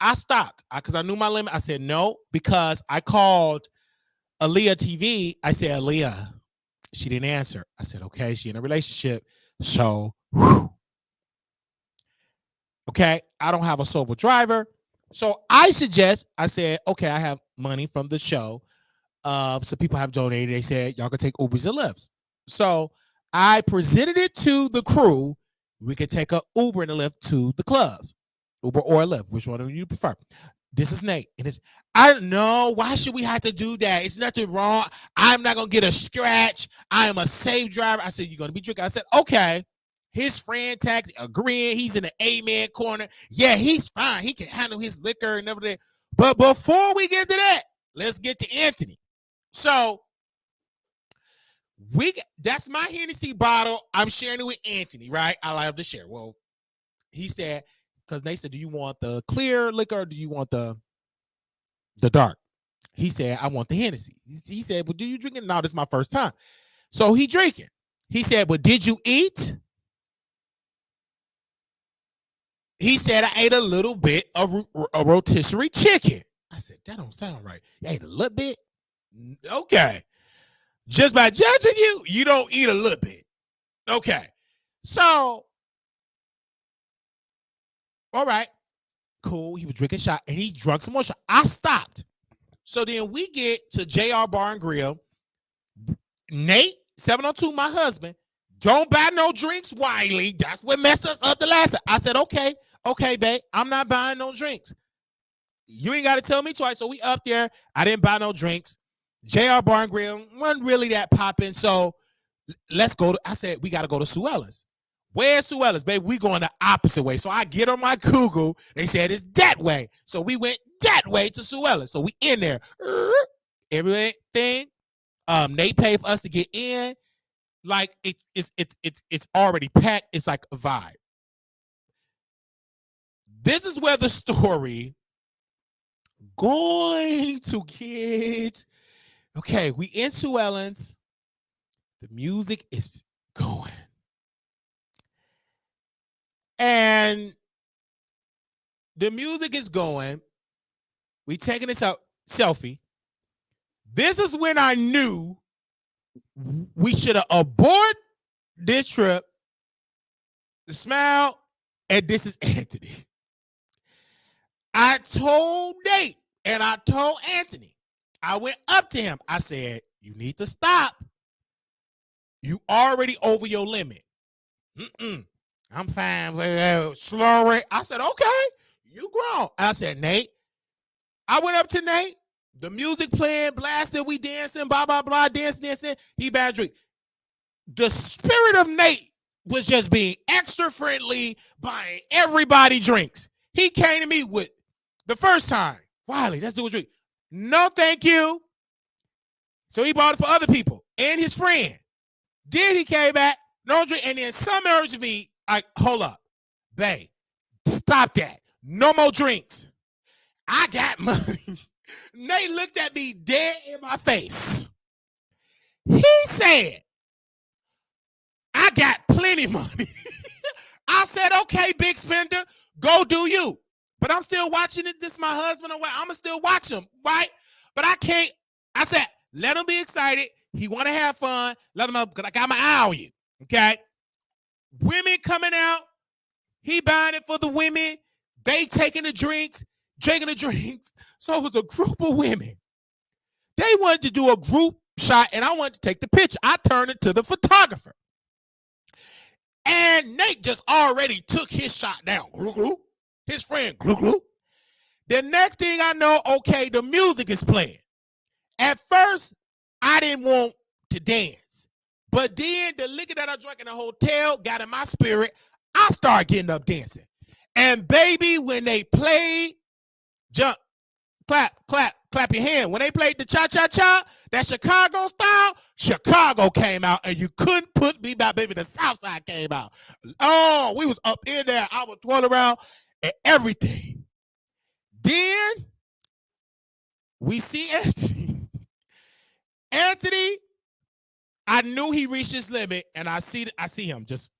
I stopped because I knew my limit. I said no, because I called Aaliyah TV. I said, Aaliyah. She didn't answer. I said, okay, she in a relationship. So, okay, I don't have a sober driver. So I said, okay, I have money from the show. So people have donated. They said, y'all can take Ubers and Lyfts. So I presented it to the crew. We could take a Uber and a Lyft to the clubs. Uber or a Lyft, which one do you prefer? This is Nate. And I don't know. Why should we have to do that? It's nothing wrong. I'm not going to get a scratch. I am a safe driver. I said, you're going to be drinking. I said, okay. His friend tax agreeing. He's in the amen corner. Yeah, he's fine. He can handle his liquor and everything. But before we get to that, let's get to Anthony. So that's my Hennessy bottle. I'm sharing it with Anthony, right? I love to share. Well, he said, because they said, do you want the clear liquor or do you want the dark? He said, I want the Hennessy. He said, well, do you drink it? No, this is my first time. So he drinking. He said, but did you eat? He said, I ate a little bit of a rotisserie chicken. I said, that don't sound right. You ate a little bit? Okay. Just by judging you, you don't eat a little bit. Okay. So, all right. Cool. He was drinking a shot and he drunk some more shot. I stopped. So then we get to JR Bar and Grill. Nate, 702, my husband, don't buy no drinks, Wiley. That's what messed us up the last time. I said, okay, babe, I'm not buying no drinks. You ain't got to tell me twice. So we up there. I didn't buy no drinks. JR Bar and Grill wasn't really that popping. So let's go. I said, we got to go to Sue Ellen's. Where's Sue Ellen's, babe? We going the opposite way. So I get on my Google. They said it's that way. So we went that way to Sue Ellen's. So we in there. Everything. Nate paid for us to get in. Like it's already packed. It's like a vibe. This is where the story going to get. Okay, we in Sue Ellen's. The music is going. And the music is going. We taking this out selfie. This is when I knew we should have aborted this trip. The smile, and this is Anthony. I told Nate and I told Anthony, I went up to him. I said, you need to stop. You already over your limit. I'm fine. Slurry. I said, okay, you grown. I said, Nate. I went up to Nate. The music playing, blasting, we dancing, blah, blah, blah, dancing. He bad drink. The spirit of Nate was just being extra friendly, buying everybody drinks. He came to me with the first time, Wiley, let's do a drink. No, thank you. So he bought it for other people and his friend. Then he came back, no drink, and then some urged me, like, hold up, babe, stop that. No more drinks. I got money. Nate looked at me dead in my face. He said, I got plenty money. I said, okay, big spender, go do you. But I'm still watching it. This is my husband. I'm going to still watch him, right? But I can't. I said, let him be excited. He want to have fun. Let him know, because I got my eye on you, okay? Women coming out. He buying it for the women. They taking the drinks, drinking the drinks. So it was a group of women. They wanted to do a group shot, and I wanted to take the picture. I turned it to the photographer. And Nate just already took his shot down. His friend, The next thing I know, okay, the music is playing. At first, I didn't want to dance. But then the liquor that I drank in the hotel got in my spirit. I started getting up dancing. And baby, when they played, jump, clap, clap, clap your hand. When they played the cha-cha-cha, that Chicago style, Chicago came out, and you couldn't put me back, baby. The South Side came out. Oh, we was up in there. I was twirling around and everything. Then we see Anthony. Anthony, I knew he reached his limit, and I see him just,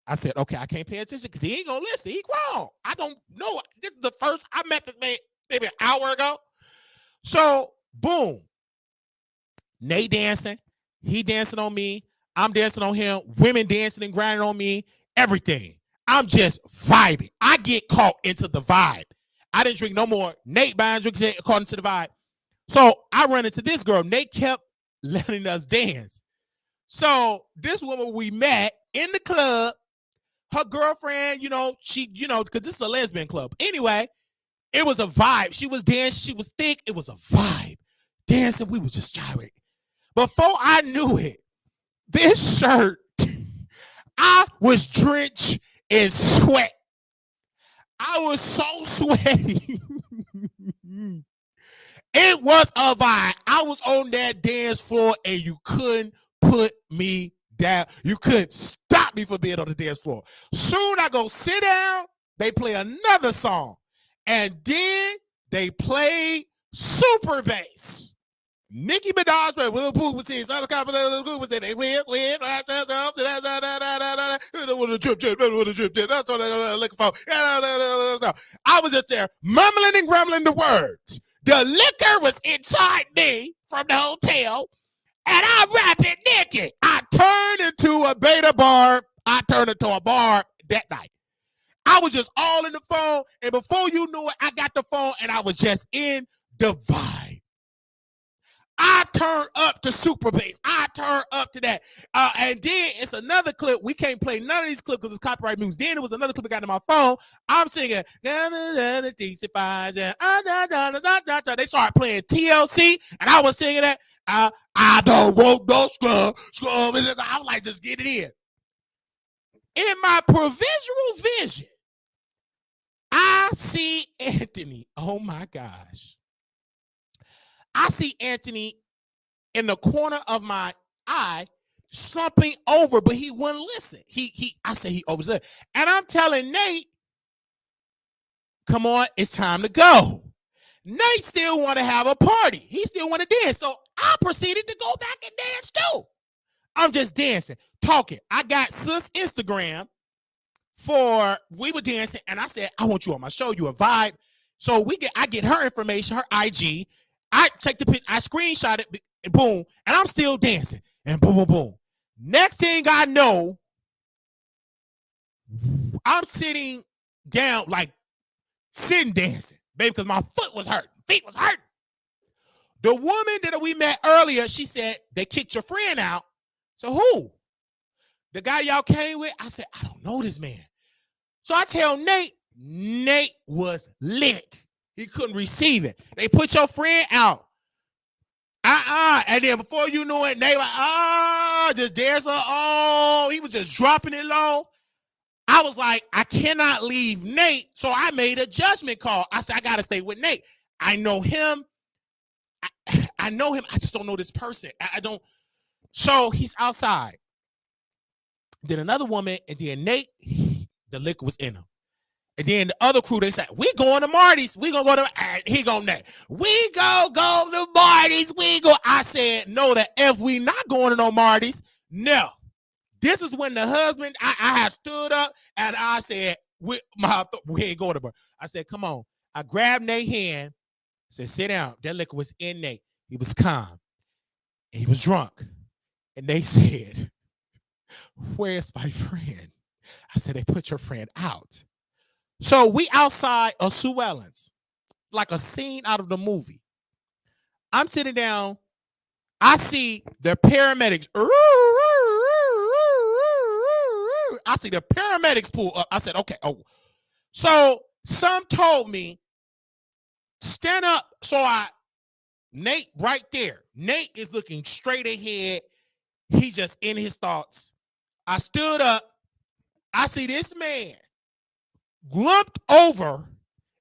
I said, okay, I can't pay attention because he ain't going to listen. He grown. I don't know. This is the first I met this man maybe an hour ago. So, boom. Nate dancing. He dancing on me. I'm dancing on him. Women dancing and grinding on me. Everything. I'm just vibing. I get caught into the vibe. I didn't drink no more. Nate buying drinks according to the vibe. So, I run into this girl. Nate kept letting us dance. So, this woman we met in the club, her girlfriend, she, because this is a lesbian club. Anyway, it was a vibe. She was dancing. She was thick. It was a vibe. Dancing. We was just gyrating. Before I knew it, this shirt, I was drenched in sweat. I was so sweaty. It was a vibe. I was on that dance floor, and you couldn't put me down. You couldn't stop me from being on the dance floor. Soon I go sit down. They play another song. And then they played super bass. Nicki Minaj played Little Pooh was his other cop Little Pooh was in it. That's what I'm looking for. I was just there mumbling and grumbling the words. The liquor was inside me from the hotel, and I'm rapping naked. I turned into a beta bar. I turned into a bar that night. I was just all in the phone, and before you knew it, I got the phone, and I was just in the vibe. I turned up to super bass. I turned up to that. And then it's another clip. We can't play none of these clips because it's copyright music. Then it was another clip I got on my phone. I'm singing. They started playing TLC, and I was singing that. I don't want no scrub. I was like, just get it in. In my provisional vision, I see Anthony. Oh, my gosh. I see Anthony in the corner of my eye slumping over, but he wouldn't listen. I say he over there. And I'm telling Nate, come on, it's time to go. Nate still want to have a party. He still want to dance. So I proceeded to go back and dance too. I'm just dancing, talking. I got sis Instagram we were dancing, and I said, I want you on my show, you a vibe. So I get her information, her IG. I take the picture, I screenshot it, and boom, and I'm still dancing, and boom, boom, boom. Next thing I know, I'm sitting down, like sitting dancing, baby, because my feet was hurting. The woman that we met earlier, she said they kicked your friend out. So who? The guy y'all came with? I said, I don't know this man. So I tell Nate, Nate was lit. He couldn't receive it. They put your friend out. And then before you knew it, Nate like, just dancing. Oh, he was just dropping it low. I was like, I cannot leave Nate. So I made a judgment call. I said, I got to stay with Nate. I know him. I know him. I just don't know this person. I don't. So he's outside. Then another woman, and then Nate, the liquor was in him. And then the other crew, they said, we going to Marty's. We going to go to, and he go Nate. We go to Marty's. We go. I said, no, that if we not going to no Marty's, no. This is when the husband, I had stood up and I said, we ain't going to bar. I said, come on. I grabbed Nate's hand, said, sit down. That liquor was in Nate. He was calm. And he was drunk. And they said, where's my friend? I said, they put your friend out. So we outside of Sue Ellen's, like a scene out of the movie. I'm sitting down. I see the paramedics. I see the paramedics pull up. I said, okay. Oh, so some told me, stand up. So Nate right there. Nate is looking straight ahead. He just in his thoughts. I stood up. I see this man lumped over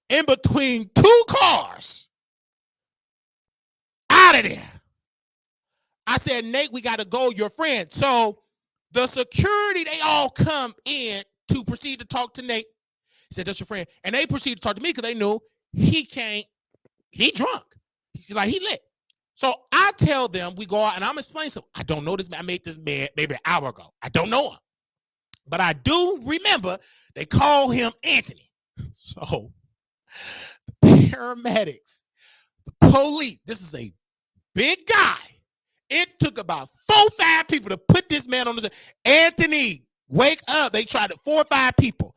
in between two cars. Out of there. I said, Nate, we got to go. Your friend. So the security, they all come in to proceed to talk to Nate. He said, that's your friend. And they proceed to talk to me because they knew he drunk. He's like, he lit. So I tell them, we go out and I'm explaining something. I don't know this man. I made this man maybe an hour ago. I don't know him. But I do remember they call him Anthony. So the paramedics, the police, this is a big guy. It took about 4-5 people to put this man on the Anthony, wake up. They tried it, 4 or 5 people.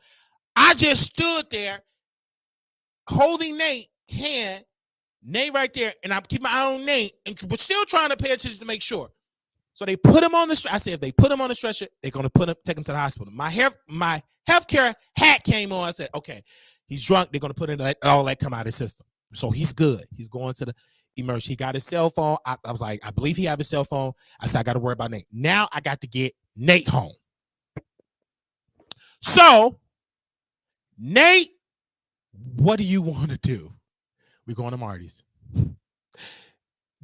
I just stood there holding Nate's hand, Nate right there, and I'm keeping my eye on Nate, but still trying to pay attention to make sure. So they put him on the stretcher. I said, if they put him on the stretcher, they're going to take him to the hospital. My healthcare hat came on. I said, okay, he's drunk. They're going to put in all that come out of his system. So he's good. He's going to the emergency. He got his cell phone. I was like, I believe he have his cell phone. I said, I got to worry about Nate. Now I got to get Nate home. So, Nate, what do you want to do? We're going to Marty's.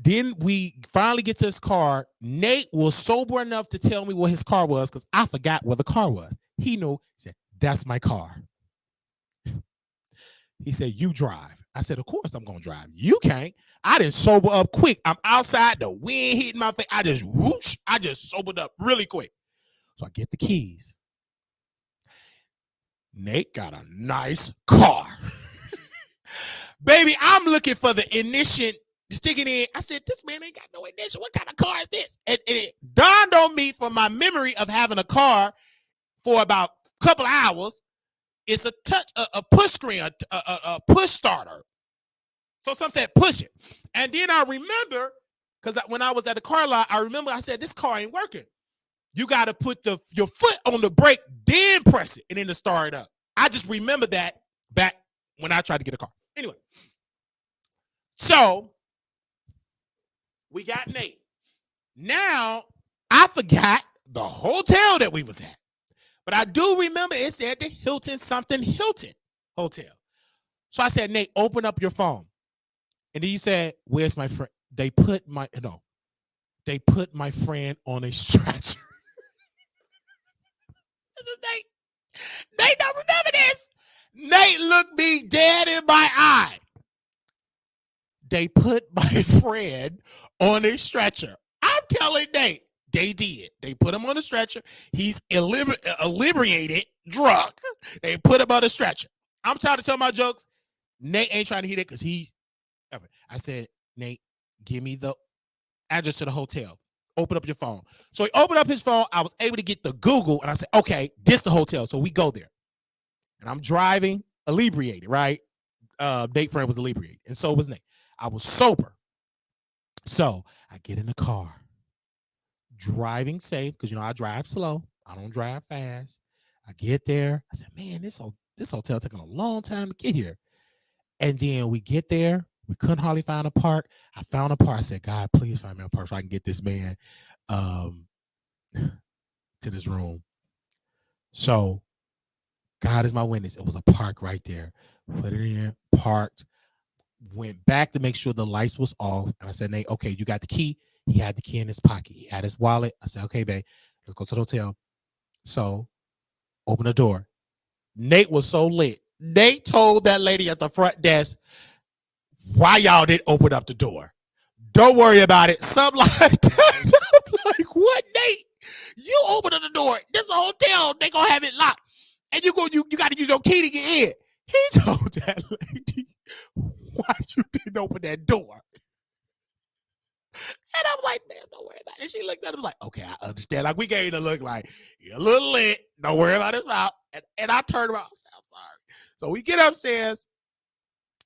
Then we finally get to his car. Nate was sober enough to tell me what his car was because I forgot what the car was. He knew. He said, that's my car. He said, you drive. I said, of course I'm going to drive. You can't. I didn't sober up quick. I'm outside. The wind hitting my face. I just sobered up really quick. So I get the keys. Nate got a nice car. Baby, I'm looking for the ignition. Sticking in, I said, this man ain't got no ignition. What kind of car is this? And it dawned on me from my memory of having a car for about a couple of hours. It's a push screen, a push starter. So some said push it. And then I remember, because when I was at the car lot, I said, this car ain't working. You got to put your foot on the brake, then press it, and then to start it up. I just remember that back when I tried to get a car. Anyway, so we got Nate. Now, I forgot the hotel that we was at. But I do remember it said the Hilton Hotel. So I said, Nate, open up your phone. And then you said, where's my friend? They put my friend on a stretcher. This is Nate. Nate don't remember this. Nate looked me dead in my eye. They put my friend on a stretcher. I'm telling Nate, they did. They put him on a stretcher. He's inebriated, drunk. They put him on a stretcher. I'm trying to tell my jokes. Nate ain't trying to hear it because I said, Nate, give me the address to the hotel. Open up your phone. So he opened up his phone. I was able to get the Google, and I said, okay, this the hotel. So we go there. And I'm driving, inebriated, right? Nate's friend was inebriated, and so was Nate. I was sober. So I get in the car, driving safe, because I drive slow. I don't drive fast. I get there. I said, man, this hotel taking a long time to get here. And then we get there. We couldn't hardly find a park. I found a park. I said, God, please find me a park so I can get this man to this room. So God is my witness. It was a park right there. Put it in, parked, went back to make sure the lights was off. And I said, Nate, okay, you got the key. He had the key in his pocket. He had his wallet. I said, okay, babe, let's go to the hotel. So open the door. Nate was so lit. Nate told that lady at the front desk, why y'all didn't open up the door? Don't worry about it. Something like that. I'm like, what, Nate? You open up the door. This is a hotel. They gonna have it locked. And you got to use your key to get in. He told that lady, why you didn't open that door? And I'm like, man, don't worry about it. And she looked at him like, okay, I understand. Like, we gave her a look like, you're a little lit. Don't worry about his mouth. And I turned around. I said, I'm sorry. So we get upstairs.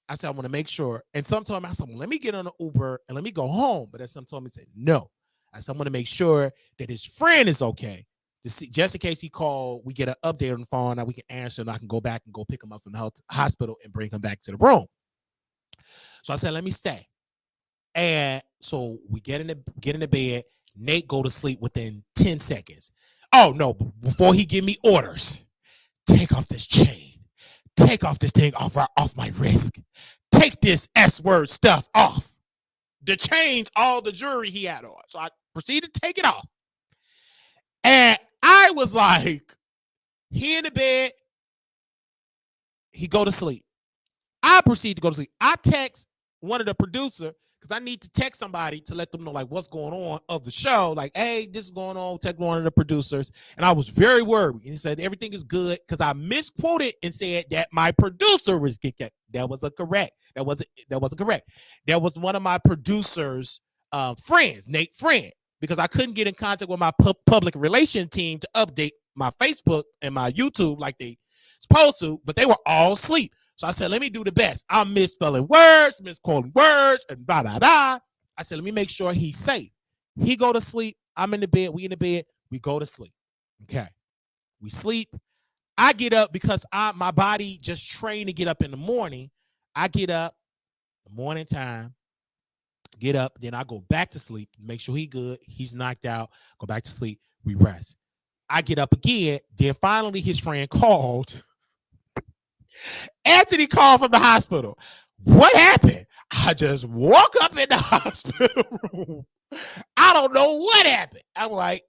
I said, I want to make sure. And some told me, I said, well, let me get on an Uber and let me go home. But then some told me, said, no. I said, I want to make sure that his friend is okay. Just in case he called, we get an update on the phone and we can answer and I can go back and go pick him up from the hospital and bring him back to the room. So I said, let me stay. And so we get in the bed. Nate go to sleep within 10 seconds. Oh, no, before he give me orders, take off this chain. Take off this thing off my wrist. Take this S-word stuff off. The chains, all the jewelry he had on. So I proceeded to take it off. And I was like, he in the bed, he go to sleep. I proceed to go to sleep. I text one of the producers, because I need to text somebody to let them know like what's going on of the show. Like, hey, this is going on. Text one of the producers. And I was very worried. And he said, everything is good. Because I misquoted and said that my producer was kicked. That wasn't correct. That wasn't correct. That was one of my producer's friends, Nate friend. Because I couldn't get in contact with my public relation team to update my Facebook and my YouTube like they supposed to, but they were all asleep. So I said, let me do the best. I'm misspelling words, misquoting words, and blah, blah, blah. I said, let me make sure he's safe. He go to sleep. I'm in the bed. We in the bed. We go to sleep. Okay. We sleep. I get up because my body just trained to get up in the morning. I get up the morning time. Get up, then I go back to sleep, make sure he good, he's knocked out, go back to sleep, we rest. I get up again, then finally his friend called. Anthony called from the hospital. What happened? I just woke up in the hospital room. I don't know what happened. I'm like,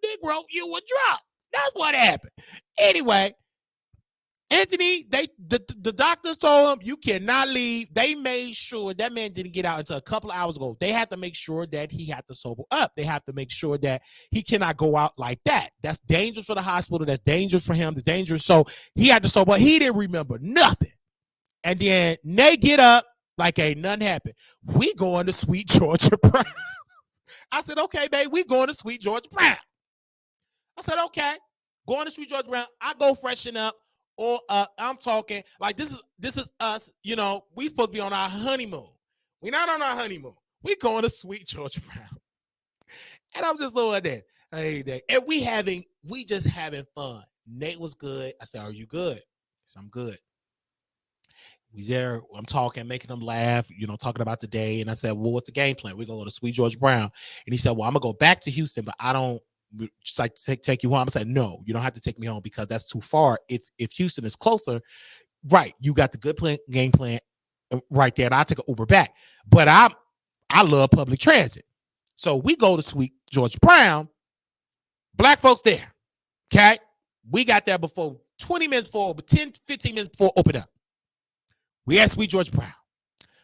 Negro, you were dropped. That's what happened. Anyway, Anthony, the doctors told him you cannot leave. They made sure that man didn't get out until a couple of hours ago. They had to make sure that he had to sober up. They have to make sure that he cannot go out like that. That's dangerous for the hospital. That's dangerous for him. That's dangerous. So he had to sober up. He didn't remember nothing. And then they get up like ain't nothing happened. We going to Sweet Georgia Brown. I said, okay, babe, we going to Sweet Georgia Brown. I said, okay, going to Sweet Georgia Brown. I go freshen up. Or I'm talking like this is us, we supposed to be on our honeymoon. We're not on our honeymoon. We going to Sweet Georgia Brown. And I'm just doing that. Hey, and we just having fun. Nate was good. I said, are you good? I said, I'm good. We there, I'm talking, making them laugh, talking about the day. And I said, well, what's the game plan? We're going to go to Sweet Georgia Brown. And he said, well, I'm going to go back to Houston, but I don't just like take you home. I said, no, you don't have to take me home because that's too far. If Houston is closer, right, you got the good game plan right there, and I'll take an Uber back. But I love public transit. So we go to Sweet Georgia Brown, black folks there. Okay. We got there before 20 minutes before, but 10, 15 minutes before open up. We at Sweet Georgia Brown.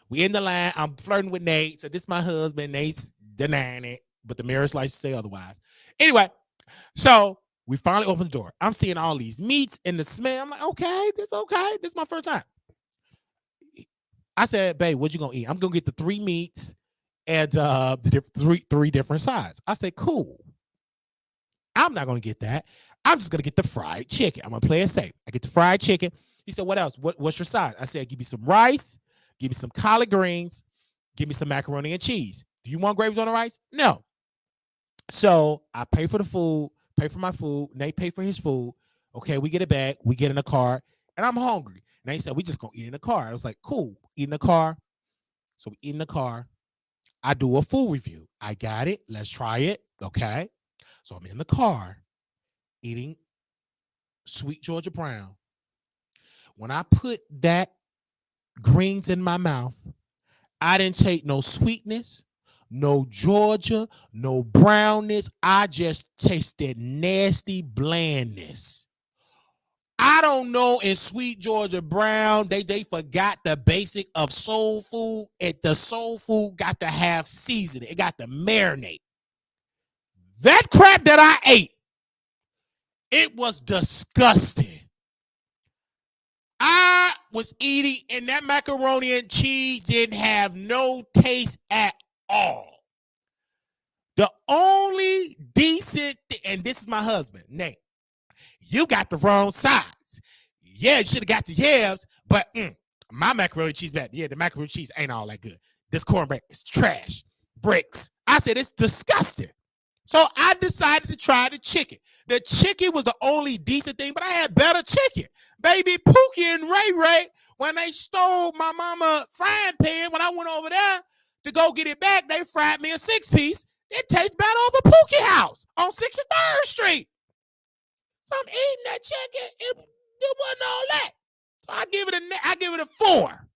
We in the line. I'm flirting with Nate. So this is my husband. Nate's denying it, but the marriage license say otherwise. Anyway, so we finally open the door. I'm seeing all these meats and the smell. I'm like, okay, this is okay. This is my first time. I said, babe, what you gonna eat? I'm gonna get the 3 meats and the three different sides. I said, cool. I'm not gonna get that. I'm just gonna get the fried chicken. I'm gonna play it safe. I get the fried chicken. He said, what else? What's your side? I said, give me some rice, give me some collard greens, give me some macaroni and cheese. Do you want gravy on the rice? No. So I pay for the food, pay for my food. Nate pay for his food. Okay, we get it back. We get in the car, and I'm hungry. Nate said, we just gonna eat in the car. I was like, cool, eat in the car. So we eat in the car. I do a food review. I got it. Let's try it. Okay. So I'm in the car eating sweet Georgia brown. When I put that greens in my mouth, I didn't take no sweetness, no Georgia, no brownness. I just tasted nasty blandness. I don't know in sweet Georgia brown, they forgot the basic of soul food. The soul food got to have seasoning. It got to marinate. That crap that I ate, it was disgusting. I was eating, and that macaroni and cheese didn't have no taste at all. The only decent, and this is my husband, Nate. You got the wrong size. Yeah, you should have got the yabs, but my macaroni and cheese bad. Yeah, the macaroni and cheese ain't all that good. This cornbread is trash. Bricks. I said, it's disgusting. So I decided to try the chicken. The chicken was the only decent thing, but I had better chicken. Baby Pookie and Ray Ray, when they stole my mama frying pan, when I went over there to go get it back, they fried me a 6-piece. It tastes better over Pookie house on 63rd Street. So I'm eating that chicken. It wasn't all that. So I give it a 4.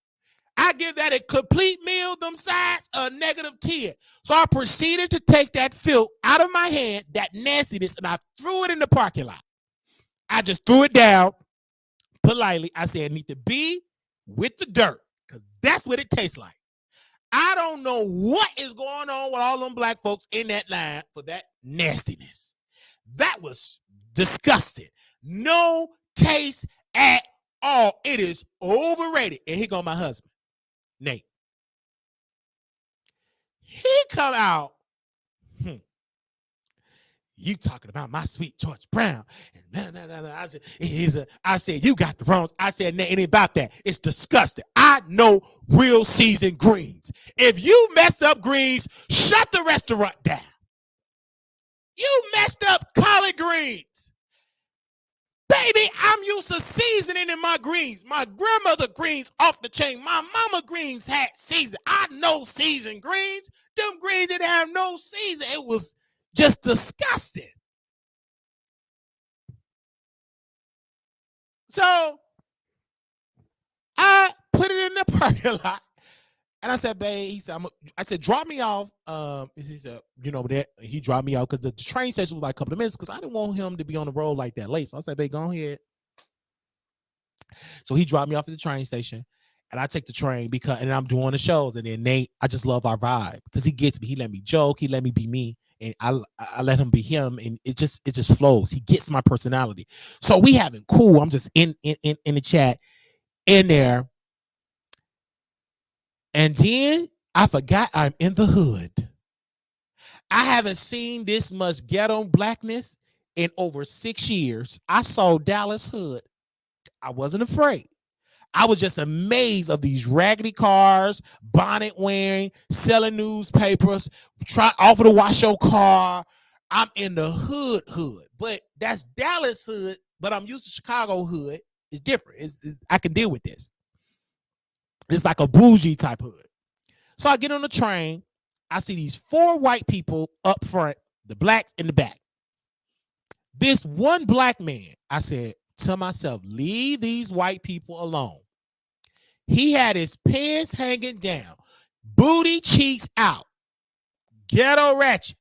I give that a complete meal, them sides, a -10. So I proceeded to take that filth out of my hand, that nastiness, and I threw it in the parking lot. I just threw it down politely. I said, I need to be with the dirt, because that's what it tastes like. I don't know what is going on with all them black folks in that line for that nastiness. That was disgusting. No taste at all. It is overrated. And here go my husband, Nate. He come out. You talking about my sweet George Brown? And no. I said, you got the wrong. I said, Nate, it ain't about that. It's disgusting. I know real seasoned greens. If you messed up greens, shut the restaurant down. You messed up collard greens. Baby, I'm used to seasoning in my greens. My grandmother greens off the chain. My mama greens had season. I know seasoned greens. Them greens didn't have no season. It was just disgusting. So I put it in the parking lot. And I said, babe, I said, drop me off. He said, that he dropped me off because the train station was like a couple of minutes because I didn't want him to be on the road like that late. So I said, babe, go ahead. So he dropped me off at the train station, and I take the train and I'm doing the shows. And then Nate, I just love our vibe because he gets me. He let me joke. He let me be me, and I let him be him, and it just flows. He gets my personality. So we having cool. I'm just in the chat in there. And then I forgot I'm in the hood. I haven't seen this much ghetto blackness in over 6 years. I saw Dallas hood. I wasn't afraid. I was just amazed of these raggedy cars, bonnet wearing, selling newspapers, offer to wash your car. I'm in the hood. But that's Dallas hood, but I'm used to Chicago hood. It's different. I can deal with this. It's like a bougie type hood. So I get on the train. I see these 4 white people up front, the blacks in the back. This one black man, I said to myself, leave these white people alone. He had his pants hanging down, booty cheeks out, ghetto ratchet.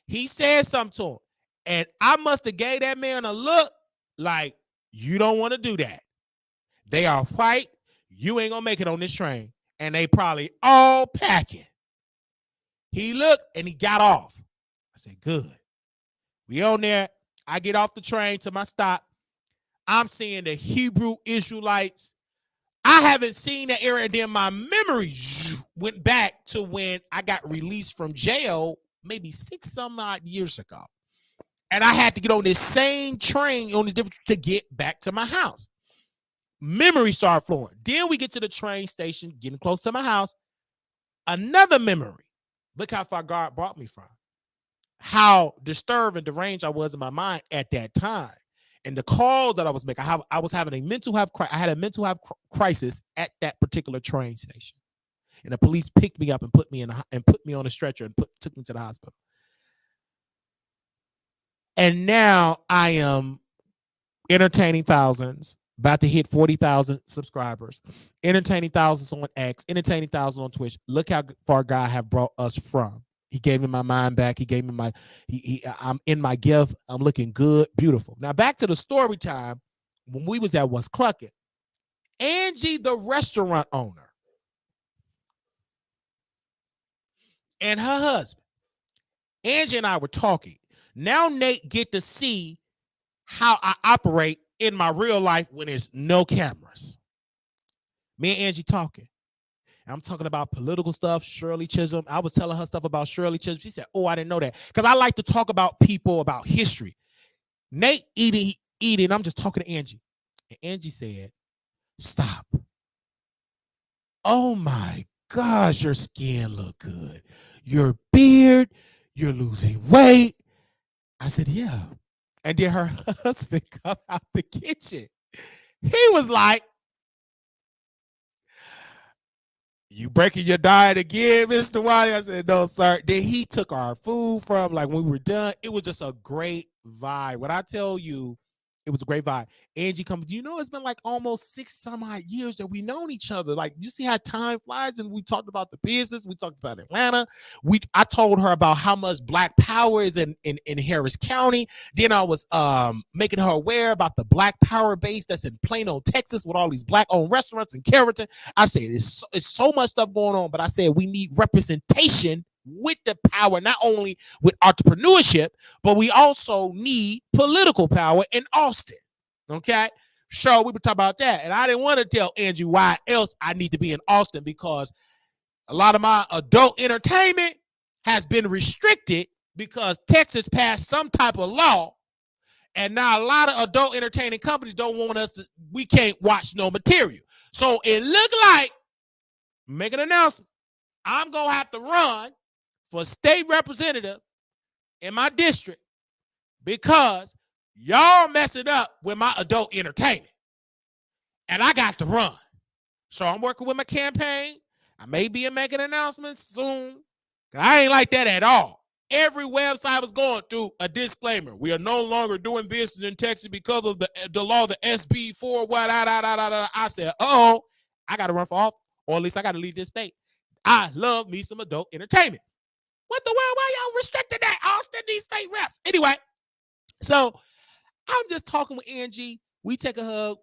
He said something to him, and I must have gave that man a look like, you don't want to do that. They are white. You ain't gonna make it on this train. And they probably all packing. He looked and he got off. I said, good. We on there. I get off the train to my stop. I'm seeing the Hebrew Israelites. I haven't seen that area. Then my memory went back to when I got released from jail maybe 6 some odd years ago. And I had to get on this same train to get back to my house. Memory started flowing. Then we get to the train station, getting close to my house. Another memory. Look how far God brought me from. How disturbed and deranged I was in my mind at that time. And the call that I was making, I was having a mental health crisis. I had a mental health crisis at that particular train station. And the police picked me up and put me on a stretcher and took me to the hospital. And now I am entertaining thousands, about to hit 40,000 subscribers, entertaining thousands on X, entertaining thousands on Twitch. Look how far God have brought us from. He gave me my mind back. He gave me I'm in my gift. I'm looking good, beautiful. Now back to the story time when we was at What's Clucking. Angie, the restaurant owner, and her husband, Angie and I were talking. Now Nate get to see how I operate in my real life when there's no cameras. Me and Angie talking. I'm talking about political stuff, Shirley Chisholm. I was telling her stuff about Shirley Chisholm. She said, oh, I didn't know that. Because I like to talk about people, about history. Nate eating. I'm just talking to Angie. And Angie said, stop. Oh, my gosh, your skin look good. Your beard, you're losing weight. I said, yeah. And then her husband come out the kitchen. He was like, you breaking your diet again, Mr. Wiley? I said, no, sir. Then he took our food from, like, when we were done. It was just a great vibe. When I tell you, it was a great vibe. Angie comes, you know, it's been like almost 6 some odd years that we known each other. Like, you see how time flies, and we talked about the business. We talked about Atlanta. I told her about how much Black power is in Harris County. Then I was making her aware about the Black power base that's in Plano, Texas, with all these Black-owned restaurants and Carrollton. I said, it's so much stuff going on, but I said we need representation with the power, not only with entrepreneurship, but we also need political power in Austin. Okay. So we were talking about that. And I didn't want to tell Angie why else I need to be in Austin, because a lot of my adult entertainment has been restricted because Texas passed some type of law. And now a lot of adult entertaining companies don't want us to, we can't watch no material. So it looked like, make an announcement, I'm going to have to run for state representative in my district because y'all messing up with my adult entertainment. And I got to run. So I'm working with my campaign. I may be making announcements soon. I ain't like that at all. Every website I was going through a disclaimer. We are no longer doing business in Texas because of the law, the SB 4, what, I said, I got to run for office, or at least I got to leave this state. I love me some adult entertainment. What the world? Why y'all restricted that? Austin, these state reps. Anyway, so I'm just talking with Angie. We take a hug.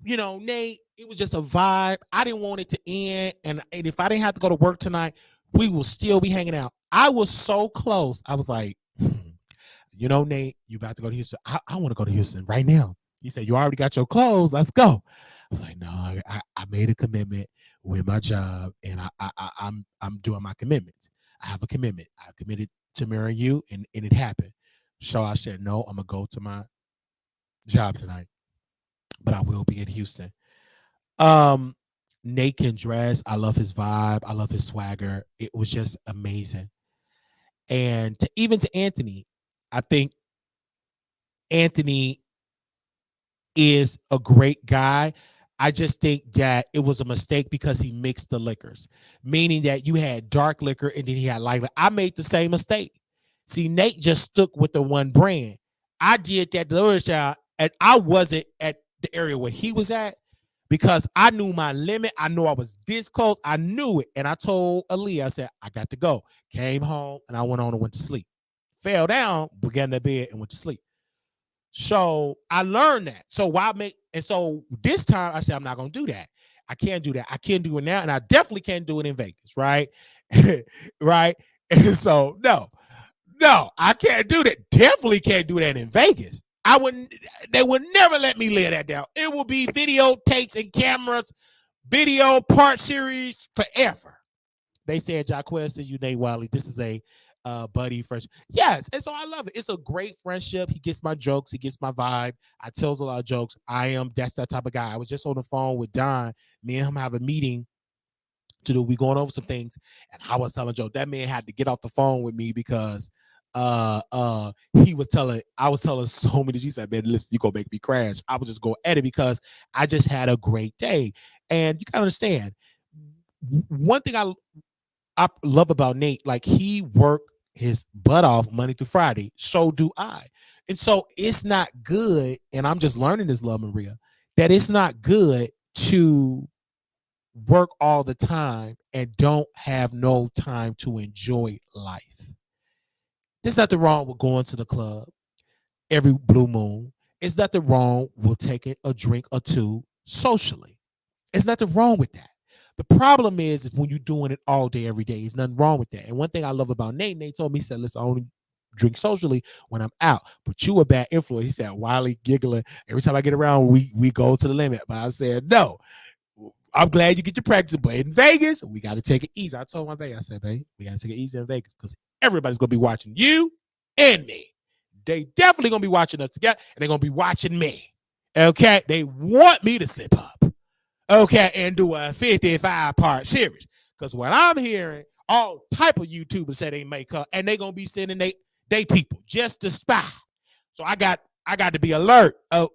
You know, Nate, it was just a vibe. I didn't want it to end. And if I didn't have to go to work tonight, we will still be hanging out. I was so close. I was like, you know, Nate, you about to go to Houston. I want to go to Houston right now. He said, you already got your clothes. Let's go. I was like, no, I made a commitment with my job, and I'm doing my commitments. I have a commitment. I committed to marry you, and it happened. So I said, no, I'm going to go to my job tonight, but I will be in Houston. Nate can dress. I love his vibe. I love his swagger. It was just amazing. And even to Anthony, I think Anthony is a great guy. I just think that it was a mistake because he mixed the liquors, meaning that you had dark liquor and then he had light liquor. I made the same mistake. See, Nate just stuck with the one brand. I did that the other child, and I wasn't at the area where he was at because I knew my limit. I knew I was this close. I knew it. And I told Aaliyah, I said, I got to go. Came home and I went on and went to sleep. Fell down, began to bed, and went to sleep. So I learned that. So this time I said, I'm not going to do that. I can't do that. I can't do it now. And I definitely can't do it in Vegas. Right. Right. And so no, I can't do that. Definitely can't do that in Vegas. They would never let me lay that down. It will be videotapes and cameras, video part series forever. They said, Jaquez says, you Nate Wiley. This is a buddy friendship. Yes, and so I love it. It's a great friendship. He gets my jokes. He gets my vibe. I tells a lot of jokes. That's that type of guy. I was just on the phone with Don. Me and him have a meeting to do. We going over some things, and I was telling Joe that man had to get off the phone with me because he was telling I was telling so many. She said, "Man, listen, you gonna make me crash." I was just going at it because I just had a great day, and you gotta understand one thing I love about Nate, like he worked his butt off Monday through Friday. So do I. And so it's not good, and I'm just learning this, Love Maria, that it's not good to work all the time and don't have no time to enjoy life. There's nothing wrong with going to the club every blue moon. It's nothing wrong with taking a drink or two socially. There's nothing wrong with that. The problem is when you're doing it all day, every day. There's nothing wrong with that. And one thing I love about Nate told me, he said, listen, I only drink socially when I'm out. But you a bad influence. He said, Wiley giggling. Every time I get around, we go to the limit. But I said, no. I'm glad you get your practice, but in Vegas, we got to take it easy. I told my baby, I said, babe, we got to take it easy in Vegas because everybody's going to be watching you and me. They definitely going to be watching us together, and they're going to be watching me. Okay? They want me to slip up. Okay? And do a 55-part series. Because what I'm hearing, all type of YouTubers say they make up, and they're going to be sending they people just to spy. So I got to be alert. Oh,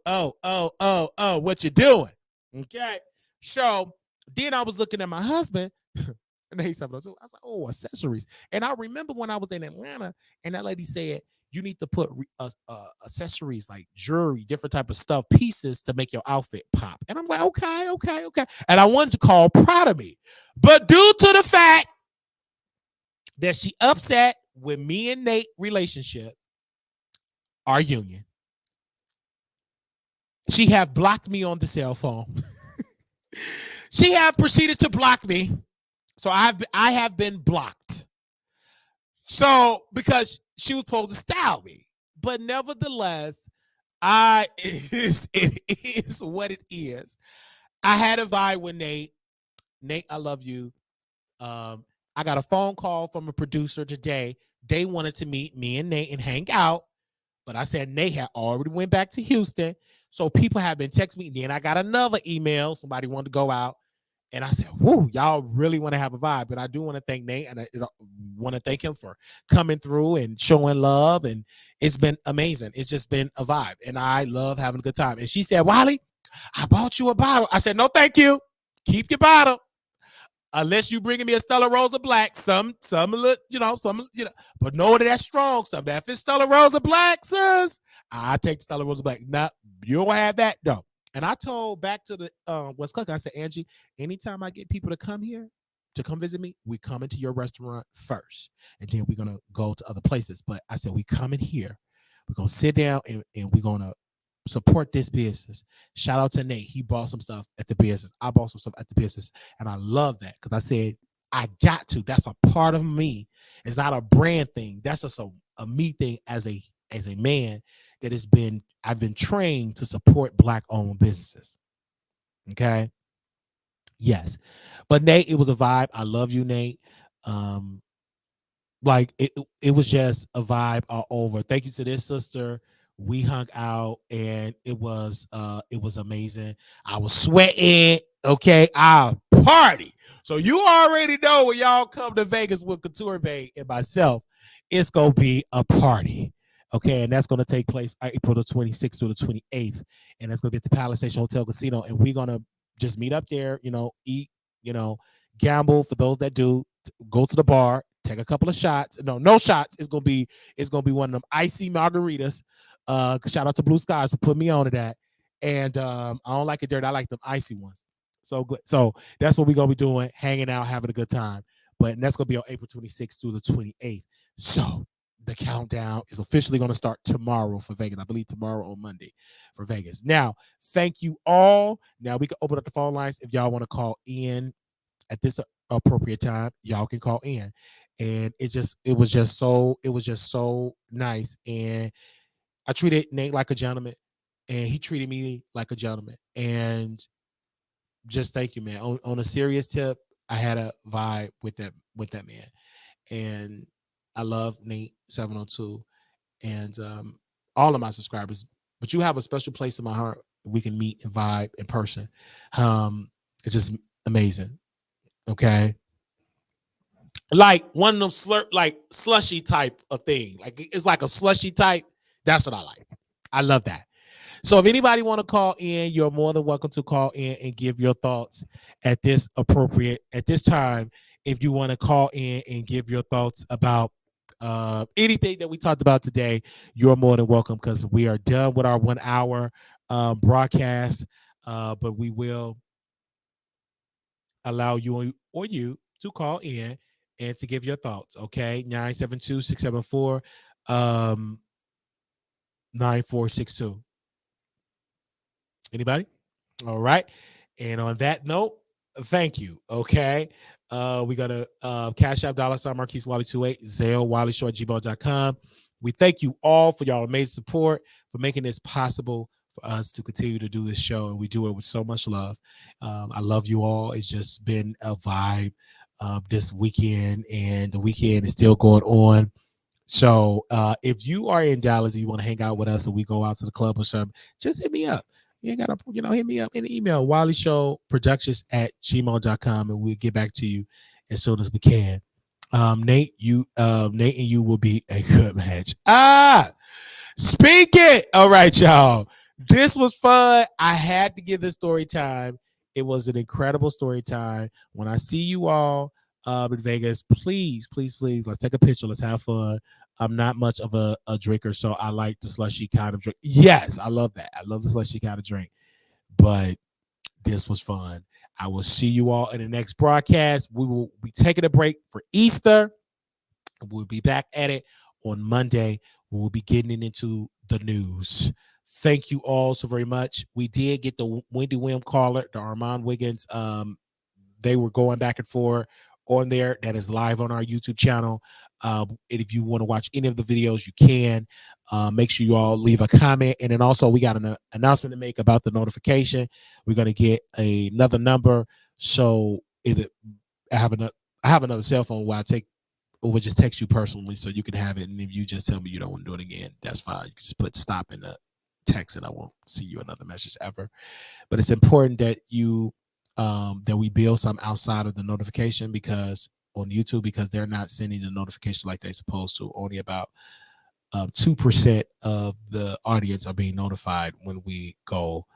what you doing? Okay? So then I was looking at my husband, and he said, I was like, oh, accessories. And I remember when I was in Atlanta, and that lady said, you need to put accessories like jewelry, different type of stuff, pieces to make your outfit pop. And I'm like, okay. And I wanted to call proud of me. But due to the fact that she upset with me and Nate relationship, our union, she have blocked me on the cell phone. She have proceeded to block me. So I have been blocked. So because she was supposed to style me. But nevertheless, it is what it is. I had a vibe with Nate. Nate, I love you. I got a phone call from a producer today. They wanted to meet me and Nate and hang out. But I said Nate had already went back to Houston. So people have been texting me. Then I got another email. Somebody wanted to go out. And I said, whoo, y'all really want to have a vibe. But I do want to thank Nate, and I want to thank him for coming through and showing love. And it's been amazing. It's just been a vibe. And I love having a good time. And she said, Wiley, I bought you a bottle. I said, no, thank you. Keep your bottle. Unless you bringing me a Stella Rosa Black, some, but know that that's strong stuff. Now, if it's Stella Rosa Black, sis, I take Stella Rosa Black. Nah, you don't have that, no. And I told back to the West Cook, I said, Angie, anytime I get people to come here, to come visit me, we come into your restaurant first. And then we're going to go to other places. But I said, we come in here. We're going to sit down and we're going to support this business. Shout out to Nate. He bought some stuff at the business. I bought some stuff at the business. And I love that because I said, I got to. That's a part of me. It's not a brand thing. That's just a me thing as a man that I've been trained to support Black-owned businesses. Okay? Yes. But Nate, it was a vibe. I love you, Nate. Like it was just a vibe all over. Thank you to this sister. We hung out and it was amazing. I was sweating. Okay, I'll party. So you already know when y'all come to Vegas with Couture Bay and myself, it's gonna be a party. Okay, and that's going to take place April the 26th through the 28th. And that's going to be at the Palace Station Hotel Casino. And we're going to just meet up there, eat, gamble for those that do, go to the bar, take a couple of shots. No shots. It's going to be one of them icy margaritas. Shout out to Blue Skies for putting me on to that. And I don't like it dirty. I like them icy ones. So that's what we're going to be doing, hanging out, having a good time. But that's going to be on April 26th through the 28th. So the countdown is officially going to start tomorrow for Vegas. I believe tomorrow or Monday for Vegas. Now, thank you all. Now we can open up the phone lines if y'all want to call in at this appropriate time. Y'all can call in, and it was just so nice. And I treated Nate like a gentleman, and he treated me like a gentleman. And just thank you, man. On a serious tip, I had a vibe with that man, and I love Nate 702 and all of my subscribers. But you have a special place in my heart. We can meet and vibe in person. It's just amazing. Okay. Like one of them slurp, like slushy type of thing. Like it's like a slushy type. That's what I like. I love that. So if anybody want to call in, you're more than welcome to call in and give your thoughts at this time. If you want to call in and give your thoughts about anything that we talked about today, you're more than welcome because we are done with our 1 hour broadcast. But we will allow you to call in and to give your thoughts. Okay, 972-674 9462. Anybody? All right. And on that note, thank you. Okay. We got a Cash App $ Marquise Wiley 28 Zelle WileyShort@gmail.com. We thank you all for y'all amazing support, for making this possible for us to continue to do this show. And we do it with so much love. I love you all. It's just been a vibe this weekend, and the weekend is still going on. So if you are in Dallas and you want to hang out with us and we go out to the club or something, just hit me up. You ain't gotta, hit me up in the email, WileyShowProductions@gmail.com, and we'll get back to you as soon as we can. Nate and you will be a good match. Speak it. All right, y'all. This was fun. I had to give this story time. It was an incredible story time. When I see you all in Vegas, please, let's take a picture. Let's have fun. I'm not much of a drinker, so I like the slushy kind of drink. Yes, I love that. I love the slushy kind of drink. But this was fun. I will see you all in the next broadcast. We will be taking a break for Easter. We'll be back at it on Monday. We'll be getting into the news. Thank you all so very much. We did get the Wendy Williams caller, the Armand Wiggins. They were going back and forth on there. That is live on our YouTube channel. And if you want to watch any of the videos, you can. Make sure you all leave a comment. And then also we got an announcement to make about the notification. We're going to get another number. So I have another cell phone where we'll just text you personally so you can have it. And if you just tell me you don't want to do it again, that's fine. You can just put stop in the text and I won't see you another message ever. But it's important that that we build some outside of the notification because on YouTube, because they're not sending the notification like they're supposed to. Only about 2% of the audience are being notified when we go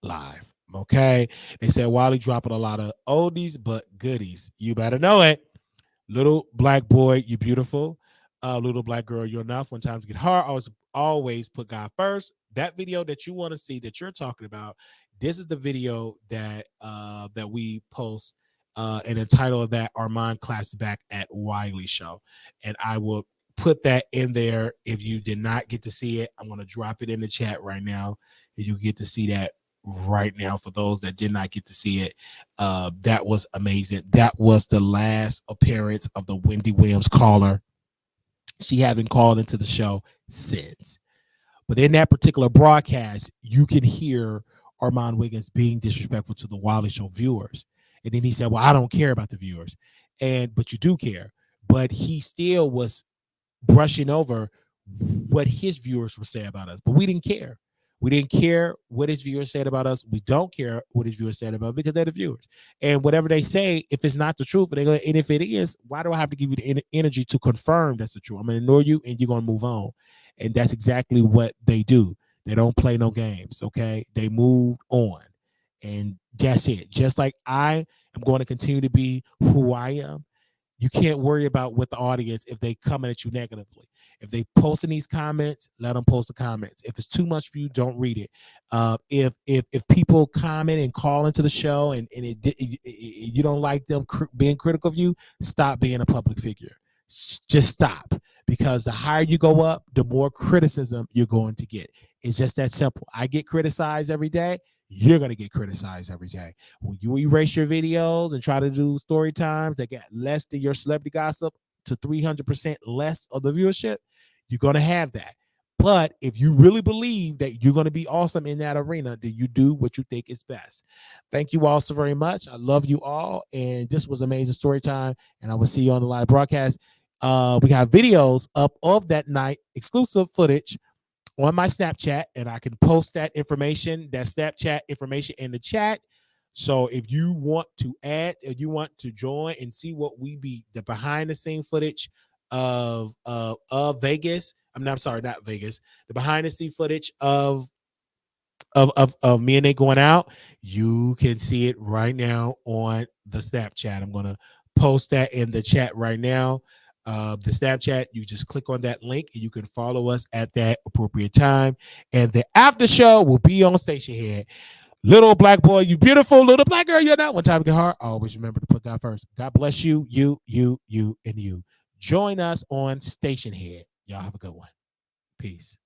live. Okay. They said Wiley dropping a lot of oldies but goodies. You better know it. Little black boy, you're beautiful. Little black girl, you're enough. When times get hard, always put God first. That video that you want to see that you're talking about, this is the video that we post. And the title of that, Armand claps back at Wiley Show. And I will put that in there. If you did not get to see it, I'm going to drop it in the chat right now. And you get to see that right now. For those that did not get to see it, that was amazing. That was the last appearance of the Wendy Williams caller. She hasn't called into the show since. But in that particular broadcast, you can hear Armand Wiggins being disrespectful to the Wiley Show viewers. And then he said, well, I don't care about the viewers. But you do care. But he still was brushing over what his viewers were saying about us. But we didn't care. We didn't care what his viewers said about us. We don't care what his viewers said about us because they're the viewers. And whatever they say, if it's not the truth, and if it is, why do I have to give you the energy to confirm that's the truth? I'm going to ignore you and you're going to move on. And that's exactly what they do. They don't play no games, okay? They move on. And that's it. Just like I am going to continue to be who I am. You can't worry about what the audience, if they coming at you negatively. If they posting these comments, let them post the comments. If it's too much for you, don't read it. If people comment and call into the show and you don't like them being critical of you, stop being a public figure. Just stop. Because the higher you go up, the more criticism you're going to get. It's just that simple. I get criticized every day. You're going to get criticized every day. When you erase your videos and try to do story times that get less than your celebrity gossip to 300% less of the viewership, you're going to have that. But if you really believe that you're going to be awesome in that arena, then you do what you think is best. Thank you all so very much. I love you all. And this was amazing story time. And I will see you on the live broadcast. We have videos up of that night, exclusive footage on my Snapchat, and I can post that information, that Snapchat information in the chat. So if you want to add, if you want to join and see what we be the behind the scene footage of Vegas. I'm sorry, not Vegas. The behind the scene footage of me and Nate going out, you can see it right now on the Snapchat. I'm gonna post that in the chat right now. The Snapchat, you just click on that link and you can follow us at that appropriate time. And the after show will be on Station Head. Little black boy, you beautiful little black girl, you're not one time get hard. Always remember to put God first. God bless you, you, and you. Join us on Station Head. Y'all have a good one. Peace.